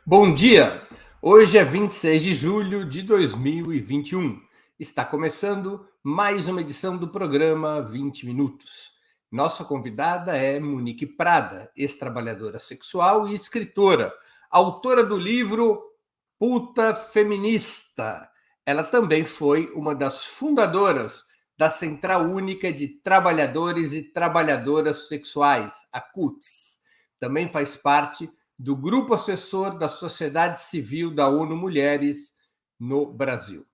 Bom dia! Hoje é 26 de julho de 2021. Está começando mais uma edição do programa 20 Minutos. Nossa convidada é Monique Prada, ex-trabalhadora sexual e escritora, autora do livro Puta Feminista. Ela também foi uma das fundadoras da Central Única de Trabalhadores e Trabalhadoras Sexuais, a CUTS. Também faz parte do Grupo Assessor da Sociedade Civil da ONU Mulheres no Brasil.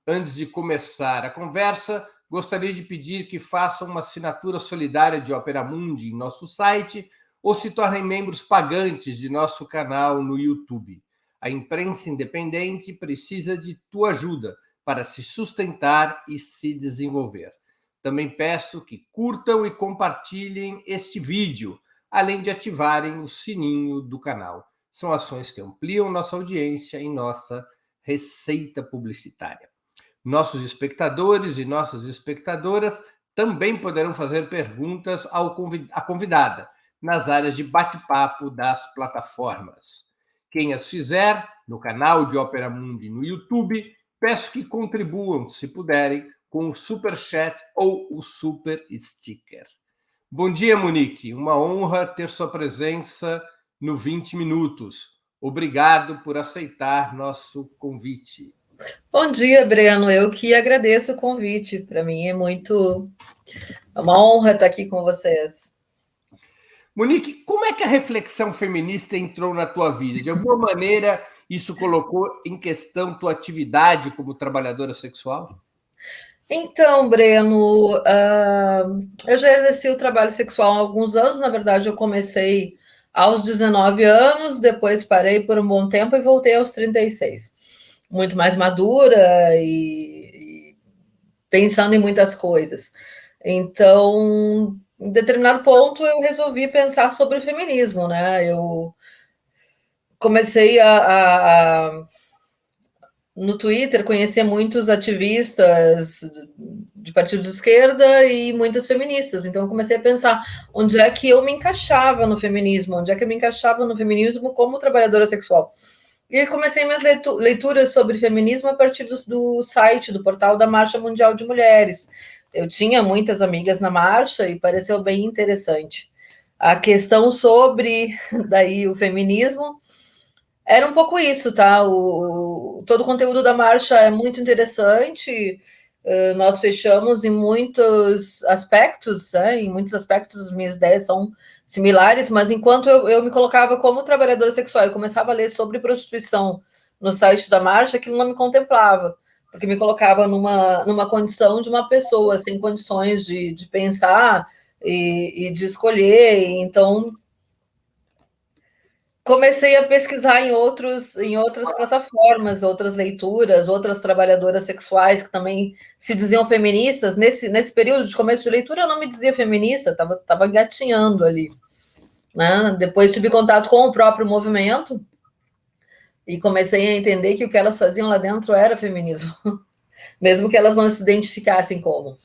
Antes de começar a conversa, gostaria de pedir que façam uma assinatura solidária de Opera Mundi em nosso site ou se tornem membros pagantes de nosso canal no YouTube. A imprensa independente precisa de tua ajuda para se sustentar e se desenvolver. Também peço que curtam e compartilhem este vídeo, além de ativarem o sininho do canal. São ações que ampliam nossa audiência e nossa receita publicitária. Nossos espectadores e nossas espectadoras também poderão fazer perguntas à convidada nas áreas de bate-papo das plataformas. Quem as fizer no canal de Opera Mundi no YouTube, peço que contribuam, se puderem, com o Super Chat ou o Super Sticker. Bom dia, Monique. Uma honra ter sua presença no 20 Minutos. Obrigado por aceitar nosso convite. Bom dia, Breno. Eu que agradeço o convite. Para mim é uma honra estar aqui com vocês. Monique, como é que a reflexão feminista entrou na tua vida? De alguma maneira, isso colocou em questão tua atividade como trabalhadora sexual? Então, Breno, eu já exerci o trabalho sexual há alguns anos. Na verdade, eu comecei aos 19 anos, depois parei por um bom tempo e voltei aos 36. Muito mais madura e pensando em muitas coisas. Então, em determinado ponto, eu resolvi pensar sobre o feminismo, né? Eu comecei no Twitter, conhecer muitos ativistas de partido de esquerda e muitas feministas. Então, eu comecei a pensar onde é que eu me encaixava no feminismo, onde é que eu me encaixava no feminismo como trabalhadora sexual. E comecei minhas leituras sobre feminismo a partir do site, do portal da Marcha Mundial de Mulheres. Eu tinha muitas amigas na marcha e pareceu bem interessante. A questão sobre daí o feminismo era um pouco isso, tá? Todo o conteúdo da marcha é muito interessante. Nós fechamos em muitos aspectos, né? Em muitos aspectos as minhas ideias são similares, mas enquanto eu me colocava como trabalhadora sexual e começava a ler sobre prostituição no site da marcha, aquilo não me contemplava, porque me colocava numa condição de uma pessoa sem condições de pensar e de escolher. Então, comecei a pesquisar em outras plataformas, outras leituras, outras trabalhadoras sexuais que também se diziam feministas. Nesse período de começo de leitura, eu não me dizia feminista, estava engatinhando ali. Né? Depois tive contato com o próprio movimento e comecei a entender que o que elas faziam lá dentro era feminismo, mesmo que elas não se identificassem como.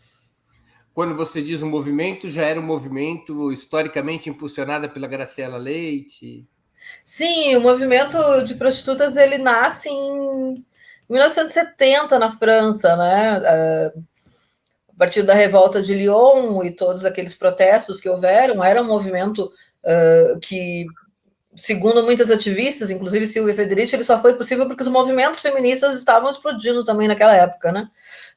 Quando você diz um movimento, já era um movimento historicamente impulsionado pela Graciela Leite? Sim, o movimento de prostitutas ele nasce em 1970 na França, né? A partir da revolta de Lyon e todos aqueles protestos que houveram, era um movimento que, segundo muitas ativistas, inclusive Silvia Federici, ele só foi possível porque os movimentos feministas estavam explodindo também naquela época, né?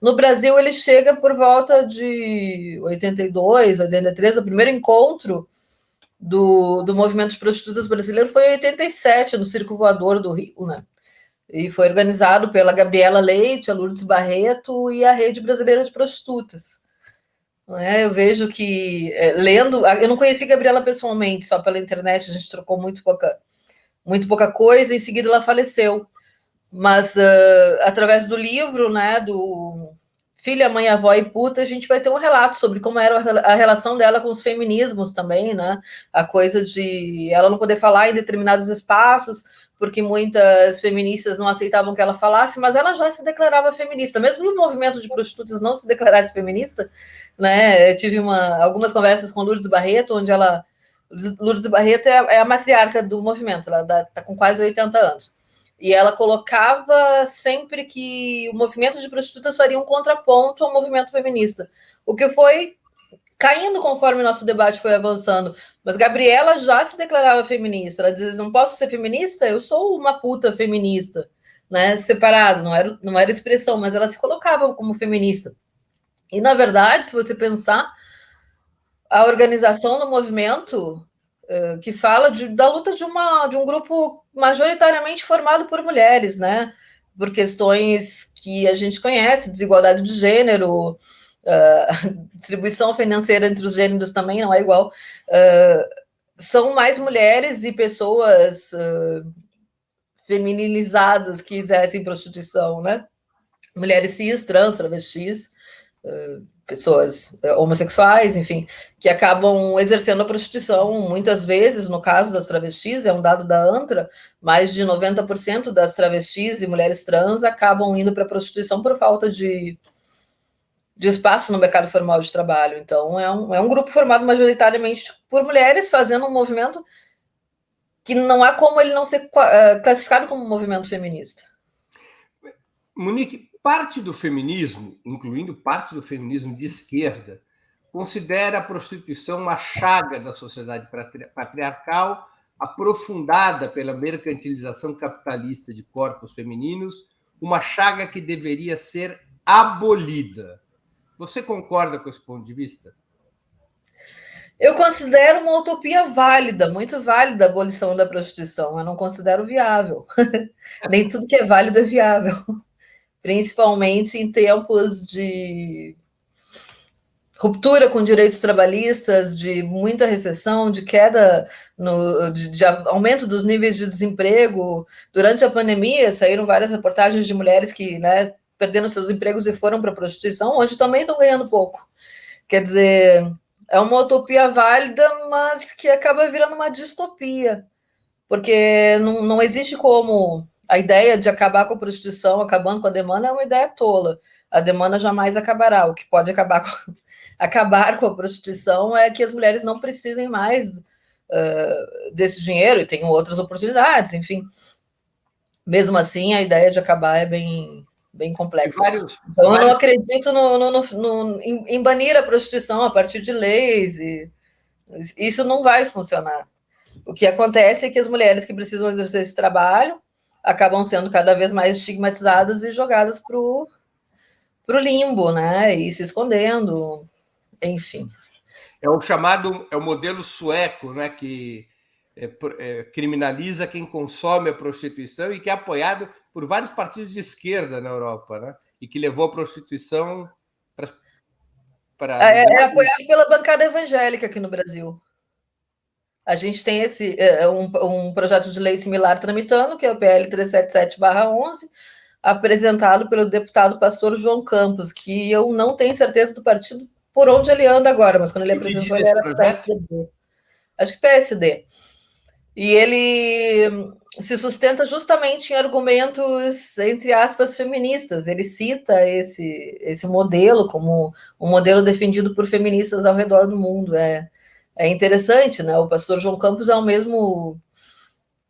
No Brasil, ele chega por volta de 82, 83, o primeiro encontro do movimento de prostitutas brasileiro foi em 87, no Circo Voador do Rio, né? E foi organizado pela Gabriela Leite, a Lourdes Barreto e a Rede Brasileira de Prostitutas. Eu vejo que, lendo... Eu não conheci Gabriela pessoalmente, só pela internet, a gente trocou muito pouca coisa, em seguida ela faleceu. Mas, através do livro, né, do Filha, Mãe, Avó e Puta, a gente vai ter um relato sobre como era a relação dela com os feminismos também, né? A coisa de ela não poder falar em determinados espaços, porque muitas feministas não aceitavam que ela falasse, mas ela já se declarava feminista, mesmo que o movimento de prostitutas não se declarasse feminista, né? Eu tive algumas conversas com Lourdes Barreto, onde ela Lourdes Barreto é a matriarca do movimento, ela está com quase 80 anos. E ela colocava sempre que o movimento de prostitutas faria um contraponto ao movimento feminista, o que foi caindo conforme o nosso debate foi avançando. Mas Gabriela já se declarava feminista. Ela dizia, não posso ser feminista? Eu sou uma puta feminista, né? Separado, não era expressão, mas ela se colocava como feminista. E, na verdade, se você pensar, a organização do movimento que fala da luta de um grupo majoritariamente formado por mulheres, né? Por questões que a gente conhece, desigualdade de gênero, distribuição financeira entre os gêneros também não é igual. São mais mulheres e pessoas feminilizadas que exercem prostituição, né? Mulheres cis, trans, travestis, pessoas homossexuais, enfim, que acabam exercendo a prostituição, muitas vezes, no caso das travestis, é um dado da ANTRA, mais de 90% das travestis e mulheres trans acabam indo para a prostituição por falta de espaço no mercado formal de trabalho. Então, é um grupo formado majoritariamente por mulheres, fazendo um movimento que não há como ele não ser classificado como um movimento feminista. Monique, parte do feminismo, incluindo parte do feminismo de esquerda, considera a prostituição uma chaga da sociedade patriarcal, aprofundada pela mercantilização capitalista de corpos femininos, uma chaga que deveria ser abolida. Você concorda com esse ponto de vista? Eu considero uma utopia válida, muito válida a abolição da prostituição. Eu não considero viável. Nem tudo que é válido é viável. Principalmente em tempos de ruptura com direitos trabalhistas, de muita recessão, de queda, de aumento dos níveis de desemprego. Durante a pandemia, saíram várias reportagens de mulheres que, né, perderam seus empregos e foram para a prostituição, onde também estão ganhando pouco. Quer dizer, é uma utopia válida, mas que acaba virando uma distopia, porque não existe como... A ideia de acabar com a prostituição, acabando com a demanda, é uma ideia tola. A demanda jamais acabará. O que pode acabar com a prostituição é que as mulheres não precisem mais desse dinheiro e tenham outras oportunidades, enfim. Mesmo assim, a ideia de acabar é bem complexa. Então, eu não acredito em banir a prostituição a partir de leis. Isso não vai funcionar. O que acontece é que as mulheres que precisam exercer esse trabalho acabam sendo cada vez mais estigmatizadas e jogadas para o limbo, né? E se escondendo, enfim. É o modelo sueco, né? Que criminaliza quem consome a prostituição e que é apoiado por vários partidos de esquerda na Europa, né? E que levou a prostituição para... É apoiado pela bancada evangélica aqui no Brasil. A gente tem um projeto de lei similar tramitando, que é o PL 377/11, apresentado pelo deputado pastor João Campos, que eu não tenho certeza do partido por onde ele anda agora, mas quando ele apresentou, ele era PSD. Acho que PSD. E ele se sustenta justamente em argumentos, entre aspas, feministas. Ele cita esse modelo como um modelo defendido por feministas ao redor do mundo. É interessante, né? O pastor João Campos é o mesmo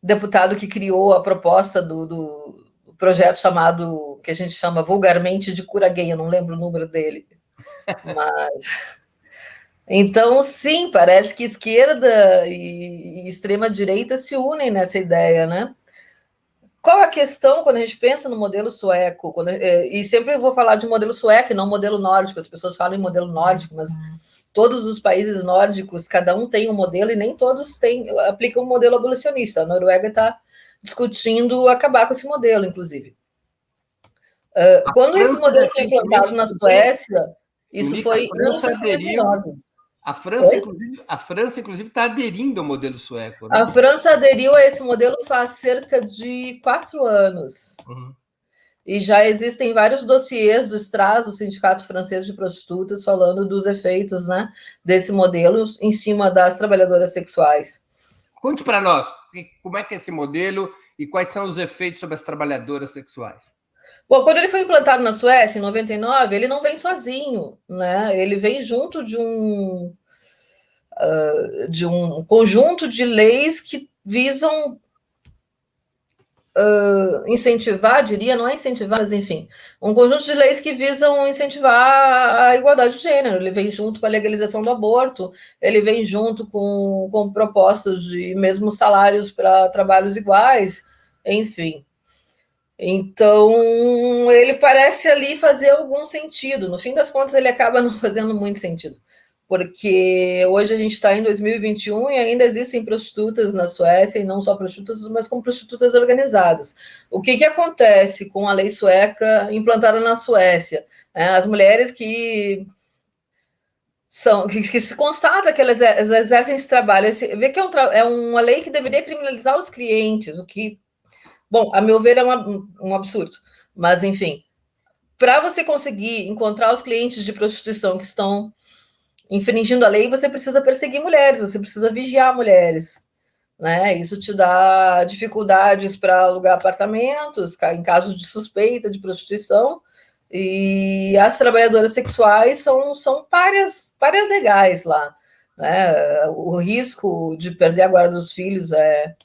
deputado que criou a proposta do projeto chamado, que a gente chama vulgarmente de cura gay, eu não lembro o número dele. Mas... Então, sim, parece que esquerda e extrema-direita se unem nessa ideia, né? Qual a questão quando a gente pensa no modelo sueco? E sempre eu vou falar de modelo sueco e não modelo nórdico. As pessoas falam em modelo nórdico, mas todos os países nórdicos, cada um tem um modelo e nem todos aplicam um modelo abolicionista. A Noruega está discutindo acabar com esse modelo, inclusive. Quando esse modelo foi implantado na Suécia, isso foi em 1959. A França, inclusive, está aderindo ao modelo sueco. Né? A França aderiu a esse modelo faz cerca de 4 anos. Uhum. E já existem vários dossiês do STRAS, o Sindicato Francês de Prostitutas, falando dos efeitos, né, desse modelo em cima das trabalhadoras sexuais. Conte para nós, como é que é esse modelo e quais são os efeitos sobre as trabalhadoras sexuais? Bom, quando ele foi implantado na Suécia, em 99, ele não vem sozinho, né? Ele vem junto de de um conjunto de leis que visam incentivar, diria, não é incentivar, mas enfim, um conjunto de leis que visam incentivar a igualdade de gênero. Ele vem junto com a legalização do aborto, ele vem junto com propostas de mesmos salários para trabalhos iguais, enfim. Então, ele parece ali fazer algum sentido. No fim das contas, ele acaba não fazendo muito sentido. Porque hoje a gente está em 2021 e ainda existem prostitutas na Suécia, e não só prostitutas, mas como prostitutas organizadas. O que acontece com a lei sueca implantada na Suécia? As mulheres que se constata que elas exercem esse trabalho, vê que é uma lei que deveria criminalizar os clientes, o que, bom, a meu ver, é um absurdo. Mas, enfim, para você conseguir encontrar os clientes de prostituição que estão infringindo a lei, você precisa perseguir mulheres, você precisa vigiar mulheres, né? Isso te dá dificuldades para alugar apartamentos, em casos de suspeita de prostituição, e as trabalhadoras sexuais são párias legais lá, né? O risco de perder a guarda dos filhos é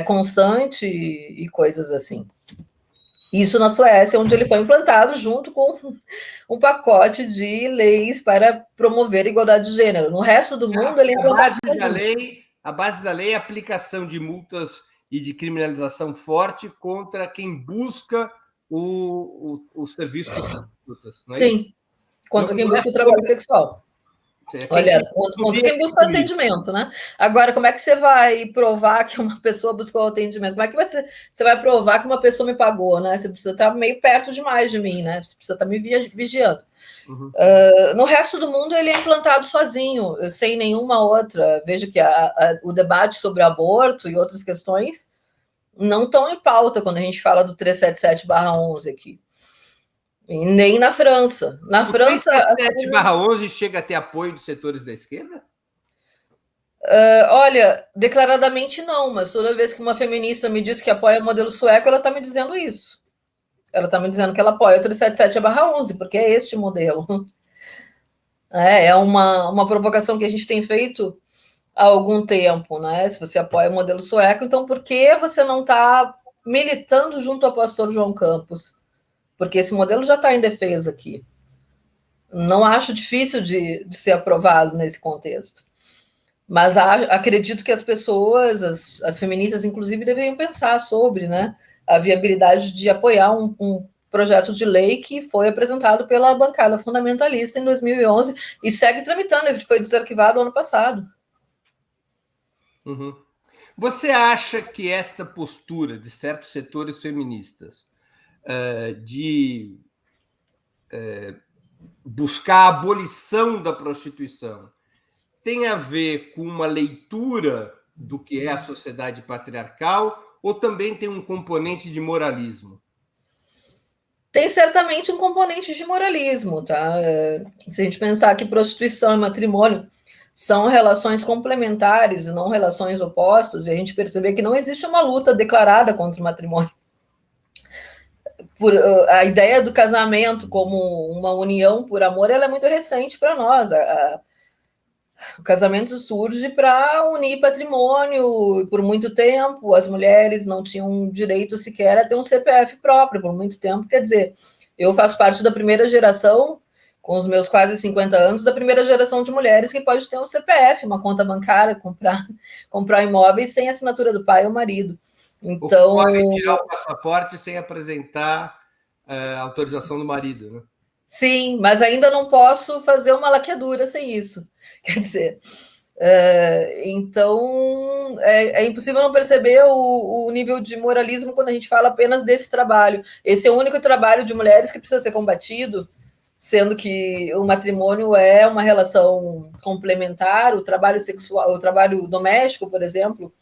constante e coisas assim. Isso na Suécia, onde ele foi implantado junto com um pacote de leis para promover a igualdade de gênero. No resto do mundo, ele é implantado. A base da lei é a aplicação de multas e de criminalização forte contra quem busca o serviço de prostitutas, não é Sim, isso? contra quem busca o trabalho sexual. Aliás, contra quem busca o atendimento, né? Agora, como é que você vai provar que uma pessoa buscou o atendimento? Como é que você vai provar que uma pessoa me pagou, né? Você precisa estar meio perto demais de mim, né? Você precisa estar me vigiando. Uhum. No resto do mundo, ele é implantado sozinho, sem nenhuma outra. Veja que o debate sobre aborto e outras questões não estão em pauta quando a gente fala do 377/11 aqui. E nem na França. Na França. 377/11 chega a ter apoio dos setores da esquerda? Olha, declaradamente não, mas toda vez que uma feminista me diz que apoia o modelo sueco, ela está me dizendo isso. Ela está me dizendo que ela apoia o 377/11, porque é este modelo. É uma provocação que a gente tem feito há algum tempo, né? Se você apoia o modelo sueco, então por que você não está militando junto ao pastor João Campos? Porque esse modelo já está em defesa aqui. Não acho difícil de ser aprovado nesse contexto. Mas acredito que as pessoas, as feministas, inclusive, deveriam pensar sobre, né, a viabilidade de apoiar um projeto de lei que foi apresentado pela bancada fundamentalista em 2011 e segue tramitando, ele foi desarquivado ano passado. Uhum. Você acha que esta postura de certos setores feministas de buscar a abolição da prostituição tem a ver com uma leitura do que é a sociedade patriarcal ou também tem um componente de moralismo? Tem certamente um componente de moralismo, tá? Se a gente pensar que prostituição e matrimônio são relações complementares e não relações opostas, e a gente perceber que não existe uma luta declarada contra o matrimônio. A ideia do casamento como uma união por amor, ela é muito recente para nós. O casamento surge para unir patrimônio. Por muito tempo, as mulheres não tinham direito sequer a ter um CPF próprio, por muito tempo. Quer dizer, eu faço parte da primeira geração, com os meus quase 50 anos, da primeira geração de mulheres que pode ter um CPF, uma conta bancária, comprar imóveis sem assinatura do pai ou marido. Então, pode tirar o passaporte sem apresentar a autorização do marido, né? Sim, mas ainda não posso fazer uma laqueadura sem isso. Quer dizer, então é impossível não perceber o nível de moralismo quando a gente fala apenas desse trabalho. Esse é o único trabalho de mulheres que precisa ser combatido, sendo que o matrimônio é uma relação complementar, o trabalho sexual, o trabalho doméstico, por exemplo.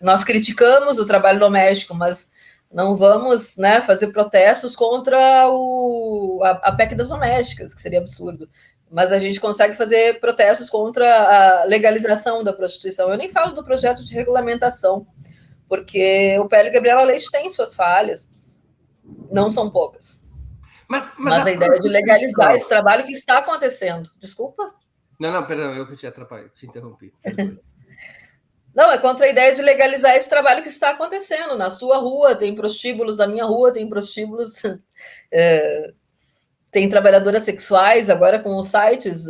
Nós criticamos o trabalho doméstico, mas não vamos, né, fazer protestos contra a PEC das domésticas, que seria absurdo. Mas a gente consegue fazer protestos contra a legalização da prostituição. Eu nem falo do projeto de regulamentação, porque o PL Gabriela Leite tem suas falhas, não são poucas. Mas a ideia de legalizar esse trabalho que está acontecendo. Desculpa? Não, perdão, eu que te atrapalhei, te interrompi. Perdoe. Não, é contra a ideia de legalizar esse trabalho que está acontecendo. Na sua rua tem prostíbulos, na minha rua tem prostíbulos, tem trabalhadoras sexuais, agora com os sites,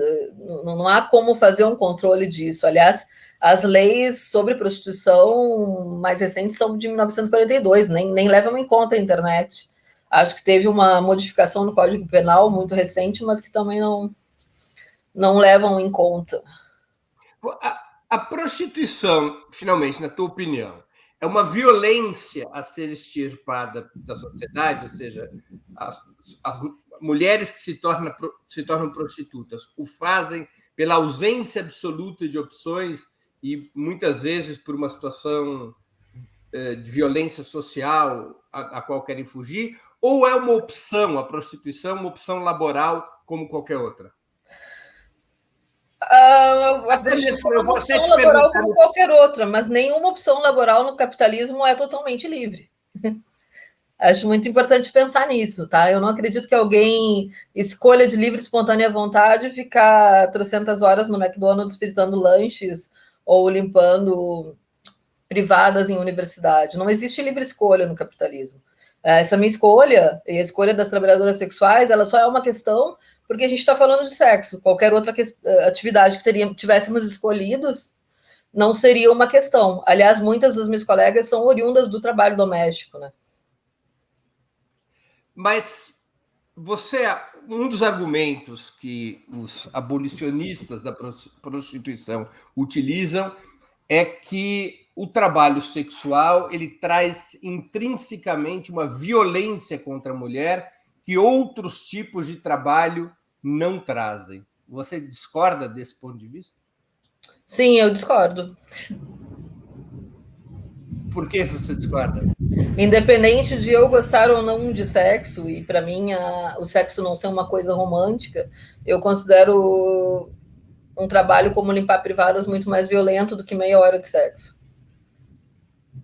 não há como fazer um controle disso. Aliás, as leis sobre prostituição mais recentes são de 1942, nem levam em conta a internet. Acho que teve uma modificação no Código Penal muito recente, mas que também não levam em conta. A prostituição, finalmente, na tua opinião, é uma violência a ser extirpada da sociedade, ou seja, as mulheres que se tornam prostitutas o fazem pela ausência absoluta de opções e muitas vezes por uma situação de violência social a qual querem fugir, ou é uma opção, a prostituição, uma opção laboral como qualquer outra? A prostituição é uma opção laboral como qualquer outra, mas nenhuma opção laboral no capitalismo é totalmente livre. Acho muito importante pensar nisso, tá? Eu não acredito que alguém escolha de livre, espontânea vontade ficar 300 horas no McDonald's fritando lanches ou limpando privadas em universidade. Não existe livre escolha no capitalismo. Essa minha escolha e a escolha das trabalhadoras sexuais, ela só é uma questão porque a gente está falando de sexo. Qualquer outra atividade que tivéssemos escolhidos não seria uma questão. Aliás, muitas das minhas colegas são oriundas do trabalho doméstico, né? Mas um dos argumentos que os abolicionistas da prostituição utilizam é que o trabalho sexual ele traz intrinsecamente uma violência contra a mulher que outros tipos de trabalho não trazem. Você discorda desse ponto de vista? Sim, eu discordo. Por que você discorda? Independente de eu gostar ou não de sexo, e para mim o sexo não ser uma coisa romântica, eu considero um trabalho como limpar privadas muito mais violento do que meia hora de sexo.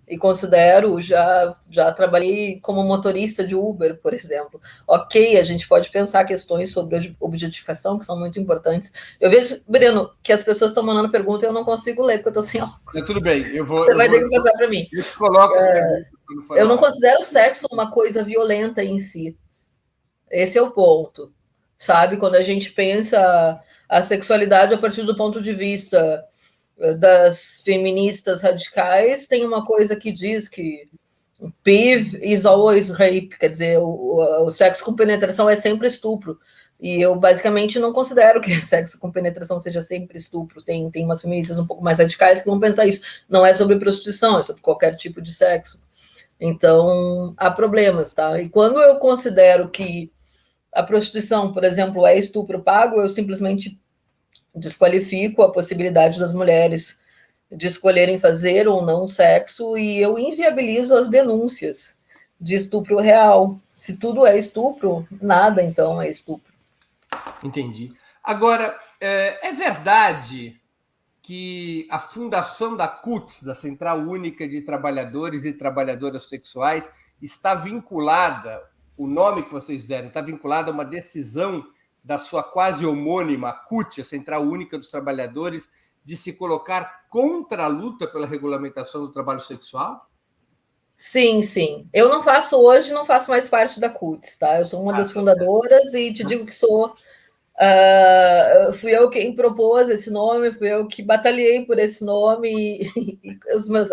E considero, já trabalhei como motorista de Uber, por exemplo. Ok, a gente pode pensar questões sobre objetificação, que são muito importantes. Eu vejo, Breno, que as pessoas estão mandando perguntas e eu não consigo ler, porque eu estou sem óculos. Tudo bem, Você vai ter que passar para mim. Eu te coloco as perguntas. Eu não considero o sexo uma coisa violenta em si. Esse é o ponto. Sabe? Quando a gente pensa a sexualidade a partir do ponto de vista das feministas radicais, tem uma coisa que diz que PIV is always rape, quer dizer, o sexo com penetração é sempre estupro. E eu basicamente não considero que sexo com penetração seja sempre estupro. Tem umas feministas um pouco mais radicais que vão pensar isso. Não é sobre prostituição, é sobre qualquer tipo de sexo. Então, há problemas, tá? E quando eu considero que a prostituição, por exemplo, é estupro pago, eu simplesmente desqualifico a possibilidade das mulheres de escolherem fazer ou não sexo e eu inviabilizo as denúncias de estupro real. Se tudo é estupro, nada então é estupro. Entendi. Agora, é verdade que a fundação da CUTS, da Central Única de Trabalhadores e Trabalhadoras Sexuais, está vinculada, o nome que vocês deram, está vinculado a uma decisão da sua quase homônima CUT, a Central Única dos Trabalhadores, de se colocar contra a luta pela regulamentação do trabalho sexual? Sim, sim. Eu não faço hoje, não faço mais parte da CUTS, tá? Eu sou uma das fundadoras e te digo que sou. Fui eu quem propôs esse nome, fui eu que batalhei por esse nome e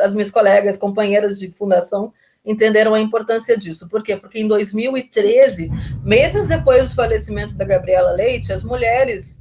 as minhas colegas, companheiras de fundação, entenderam a importância disso. Por quê? Porque em 2013, meses depois do falecimento da Gabriela Leite, as mulheres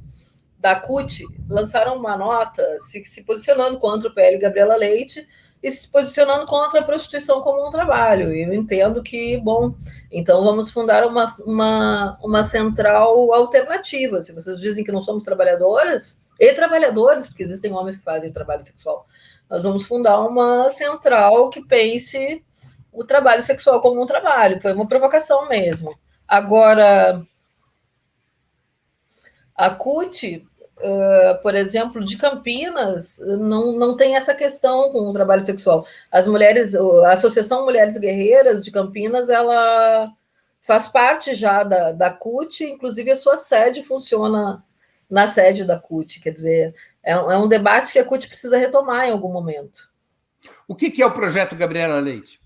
da CUT lançaram uma nota se posicionando contra o PL Gabriela Leite e se posicionando contra a prostituição como um trabalho. E eu entendo que, bom, então vamos fundar uma central alternativa. Se vocês dizem que não somos trabalhadoras e trabalhadores, porque existem homens que fazem trabalho sexual, nós vamos fundar uma central que pense o trabalho sexual como um trabalho. Foi uma provocação mesmo. Agora, a CUT, por exemplo, de Campinas, não tem essa questão com o trabalho sexual. As mulheres, a Associação Mulheres Guerreiras de Campinas, ela faz parte já da CUT, inclusive a sua sede funciona na sede da CUT. Quer dizer, é um debate que a CUT precisa retomar em algum momento. O que é o projeto Gabriela Leite?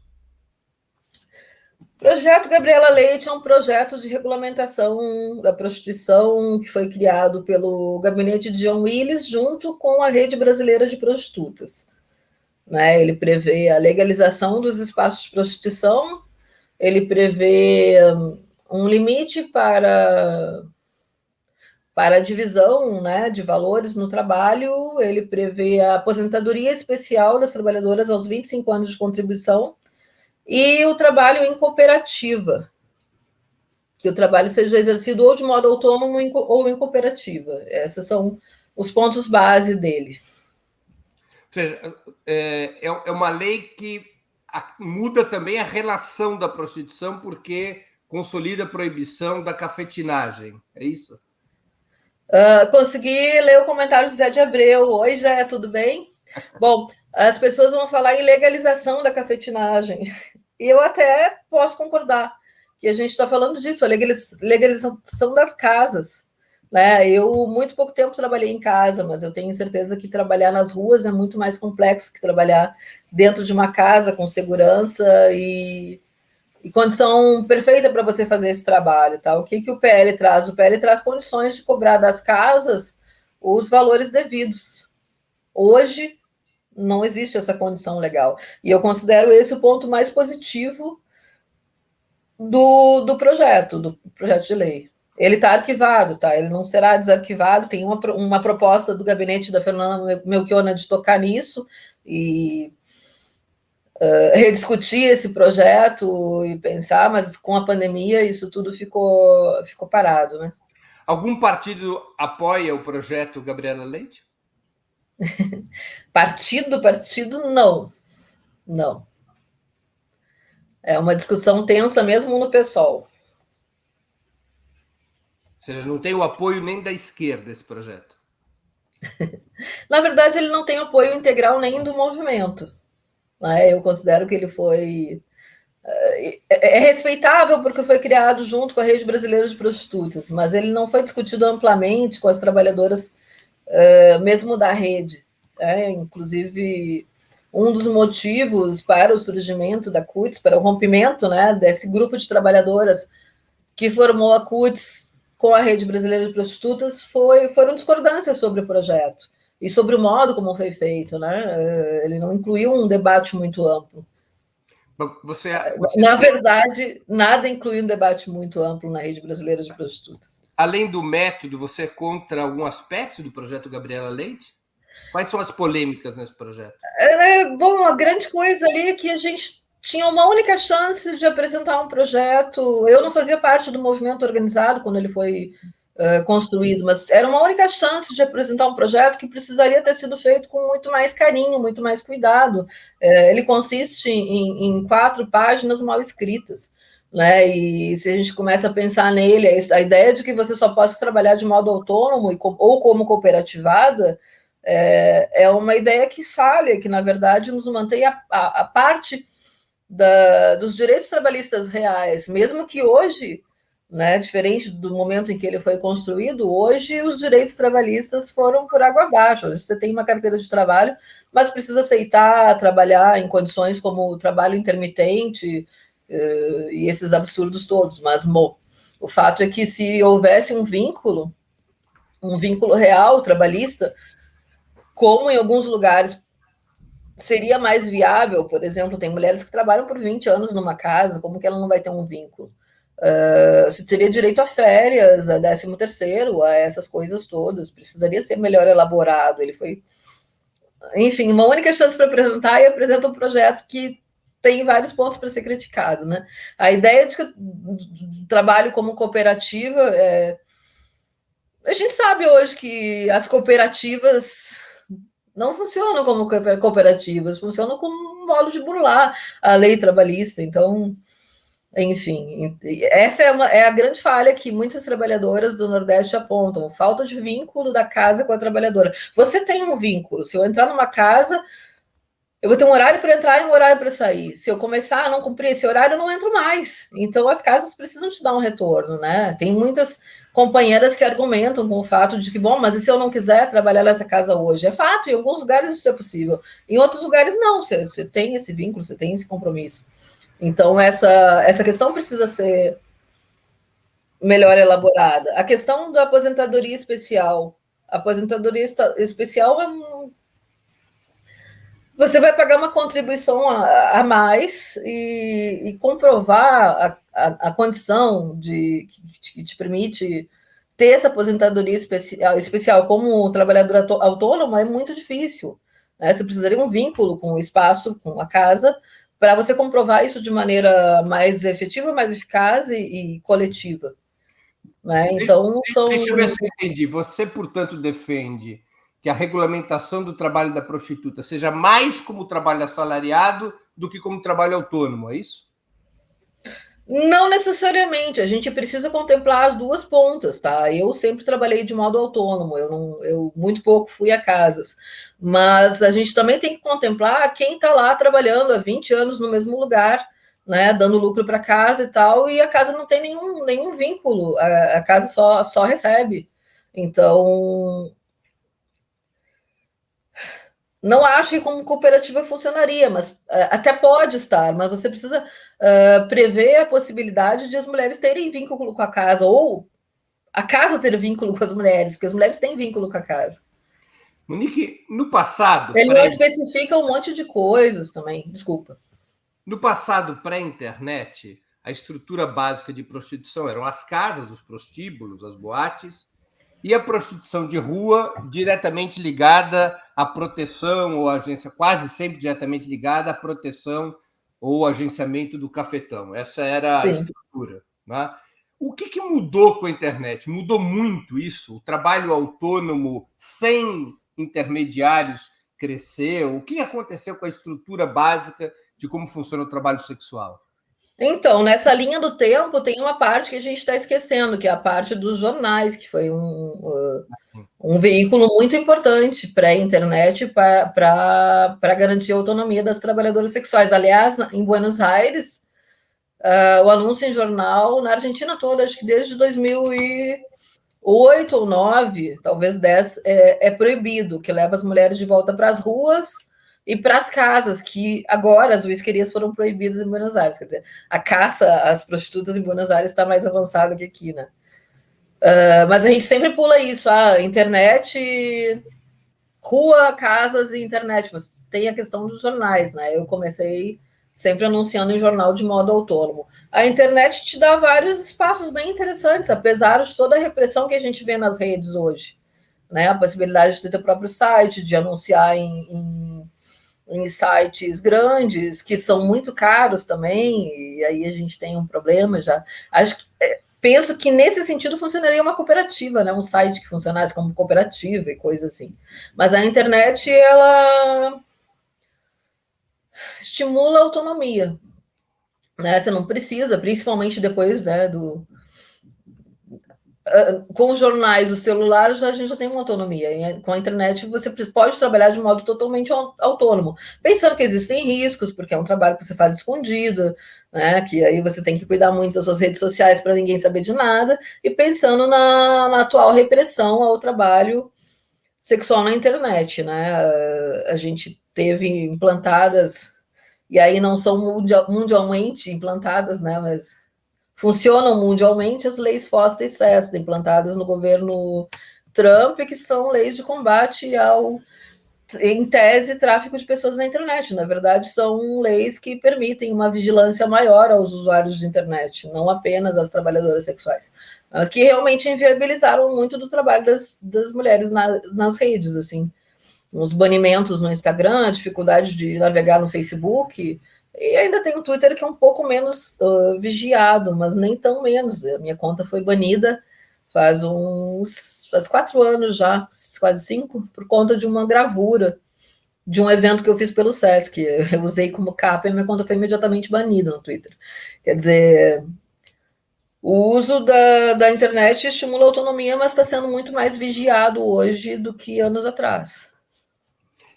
O projeto Gabriela Leite é um projeto de regulamentação da prostituição que foi criado pelo gabinete de John Willis junto com a Rede Brasileira de Prostitutas. Né? Ele prevê a legalização dos espaços de prostituição, ele prevê um limite para a divisão, né, de valores no trabalho, ele prevê a aposentadoria especial das trabalhadoras aos 25 anos de contribuição e o trabalho em cooperativa, que o trabalho seja exercido ou de modo autônomo ou em cooperativa. Esses são os pontos base dele. Ou seja, é uma lei que muda também a relação da prostituição, porque consolida a proibição da cafetinagem, é isso? Consegui ler o comentário do Zé de Abreu. Oi, Zé, tudo bem? Bom, as pessoas vão falar em legalização da cafetinagem. E eu até posso concordar que a gente está falando disso, a legalização das casas. Né? Eu, muito pouco tempo, trabalhei em casa, mas eu tenho certeza que trabalhar nas ruas é muito mais complexo que trabalhar dentro de uma casa com segurança e condição perfeita para você fazer esse trabalho. Tá? O que o PL traz? O PL traz condições de cobrar das casas os valores devidos. Hoje, não existe essa condição legal. E eu considero esse o ponto mais positivo do projeto de lei. Ele está arquivado, tá? Ele não será desarquivado. Tem uma proposta do gabinete da Fernanda Melchiona de tocar nisso e rediscutir esse projeto e pensar, mas com a pandemia isso tudo ficou parado, né? Algum partido apoia o projeto Gabriela Leite? Partido, não. É uma discussão tensa mesmo no PSOL. Ou seja, não tem o apoio nem da esquerda esse projeto. Na verdade, ele não tem apoio integral nem do movimento. Né? Eu considero que ele foi... É respeitável porque foi criado junto com a Rede Brasileira de Prostitutas, mas ele não foi discutido amplamente com as trabalhadoras, mesmo da rede. Inclusive, um dos motivos para o surgimento da CUTS, para o rompimento, né, desse grupo de trabalhadoras que formou a CUTS com a Rede Brasileira de Prostitutas foram discordâncias sobre o projeto e sobre o modo como foi feito. Né? Ele não incluiu um debate muito amplo. Na verdade, nada incluiu um debate muito amplo na Rede Brasileira de Prostitutas. Além do método, você é contra algum aspecto do projeto Gabriela Leite? Quais são as polêmicas nesse projeto? Bom, a grande coisa ali é que a gente tinha uma única chance de apresentar um projeto. Eu não fazia parte do movimento organizado quando ele foi construído, mas era uma única chance de apresentar um projeto que precisaria ter sido feito com muito mais carinho, muito mais cuidado. Ele consiste em 4 páginas mal escritas. Né? E se a gente começa a pensar nele, a ideia de que você só possa trabalhar de modo autônomo ou como cooperativada é uma ideia que falha, que na verdade nos mantém a parte dos direitos trabalhistas reais, mesmo que hoje, né, diferente do momento em que ele foi construído, hoje os direitos trabalhistas foram por água abaixo. Hoje você tem uma carteira de trabalho, mas precisa aceitar trabalhar em condições como o trabalho intermitente e esses absurdos todos. Mas bom, o fato é que se houvesse um vínculo real trabalhista, como em alguns lugares seria mais viável, por exemplo, tem mulheres que trabalham por 20 anos numa casa, como que ela não vai ter um vínculo? Você teria direito a férias, a 13º, a essas coisas todas, precisaria ser melhor elaborado. Ele foi, enfim, uma única chance para apresentar e apresenta um projeto que tem vários pontos para ser criticado. Né? A ideia de que o trabalho como cooperativa, a gente sabe hoje que as cooperativas não funcionam como cooperativas, funcionam como um modo de burlar a lei trabalhista. Então, enfim, essa é a grande falha que muitas trabalhadoras do Nordeste apontam, falta de vínculo da casa com a trabalhadora. Você tem um vínculo, se eu entrar numa casa, eu vou ter um horário para entrar e um horário para sair. Se eu começar a não cumprir esse horário, eu não entro mais. Então, as casas precisam te dar um retorno, né? Tem muitas companheiras que argumentam com o fato de que, bom, mas e se eu não quiser trabalhar nessa casa hoje? É fato, em alguns lugares isso é possível. Em outros lugares, não. Você tem esse vínculo, você tem esse compromisso. Então, essa questão precisa ser melhor elaborada. A questão da aposentadoria especial. A aposentadoria especial é você vai pagar uma contribuição a mais e comprovar a condição que te permite ter essa aposentadoria especial como trabalhador autônomo é muito difícil. Né? Você precisaria de um vínculo com o espaço, com a casa, para você comprovar isso de maneira mais efetiva, mais eficaz e coletiva. Né? Então, Deixa eu ver se eu entendi. Você, portanto, defende que a regulamentação do trabalho da prostituta seja mais como trabalho assalariado do que como trabalho autônomo, é isso? Não necessariamente, a gente precisa contemplar as duas pontas, tá? Eu sempre trabalhei de modo autônomo, eu muito pouco fui a casas, mas a gente também tem que contemplar quem está lá trabalhando há 20 anos no mesmo lugar, né, dando lucro para casa e tal, e a casa não tem nenhum vínculo, a casa só recebe. Então, não acho que como cooperativa funcionaria, mas até pode estar, mas você precisa prever a possibilidade de as mulheres terem vínculo com a casa, ou a casa ter vínculo com as mulheres, porque as mulheres têm vínculo com a casa. Monique, no passado... Ele não especifica um monte de coisas também, desculpa. No passado, pré-internet, a estrutura básica de prostituição eram as casas, os prostíbulos, as boates, e a prostituição de rua diretamente ligada à proteção ou agência, quase sempre diretamente ligada à proteção ou agenciamento do cafetão. Essa era a estrutura. Né? O que mudou com a internet? Mudou muito isso? O trabalho autônomo sem intermediários cresceu? O que aconteceu com a estrutura básica de como funciona o trabalho sexual? Então, nessa linha do tempo, tem uma parte que a gente está esquecendo, que é a parte dos jornais, que foi um veículo muito importante pré-internet para garantir a autonomia das trabalhadoras sexuais. Aliás, em Buenos Aires, o anúncio em jornal, na Argentina toda, acho que desde 2008 ou 2009, talvez 10, é proibido, que leva as mulheres de volta para as ruas e para as casas, que agora as whisquerias foram proibidas em Buenos Aires. Quer dizer, a caça às prostitutas em Buenos Aires está mais avançada que aqui, né? Mas a gente sempre pula isso, internet, rua, casas e internet, mas tem a questão dos jornais, né? Eu comecei sempre anunciando em jornal de modo autônomo. A internet te dá vários espaços bem interessantes, apesar de toda a repressão que a gente vê nas redes hoje, né? A possibilidade de ter teu próprio site, de anunciar em sites grandes, que são muito caros também, e aí a gente tem um problema já. Penso que nesse sentido funcionaria uma cooperativa, né? Um site que funcionasse como cooperativa e coisa assim. Mas a internet, ela estimula a autonomia, né? Você não precisa, principalmente depois, né, com os jornais, o celular, a gente já tem uma autonomia. Com a internet, você pode trabalhar de modo totalmente autônomo, pensando que existem riscos, porque é um trabalho que você faz escondido, né? Que aí você tem que cuidar muito das suas redes sociais para ninguém saber de nada, e pensando na atual repressão ao trabalho sexual na internet, né? A gente teve implantadas, e aí não são mundialmente implantadas, né? Mas funcionam mundialmente as leis FOSTA e SESTA, implantadas no governo Trump, que são leis de combate ao, em tese, tráfico de pessoas na internet. Na verdade, são leis que permitem uma vigilância maior aos usuários de internet, não apenas às trabalhadoras sexuais, mas que realmente inviabilizaram muito do trabalho das mulheres nas redes, assim. Os banimentos no Instagram, a dificuldade de navegar no Facebook. E ainda tem o Twitter, que é um pouco menos vigiado, mas nem tão menos. A minha conta foi banida faz 4 anos já, quase 5, por conta de uma gravura de um evento que eu fiz pelo Sesc. Eu usei como capa e a minha conta foi imediatamente banida no Twitter. Quer dizer, o uso da internet estimula a autonomia, mas está sendo muito mais vigiado hoje do que anos atrás.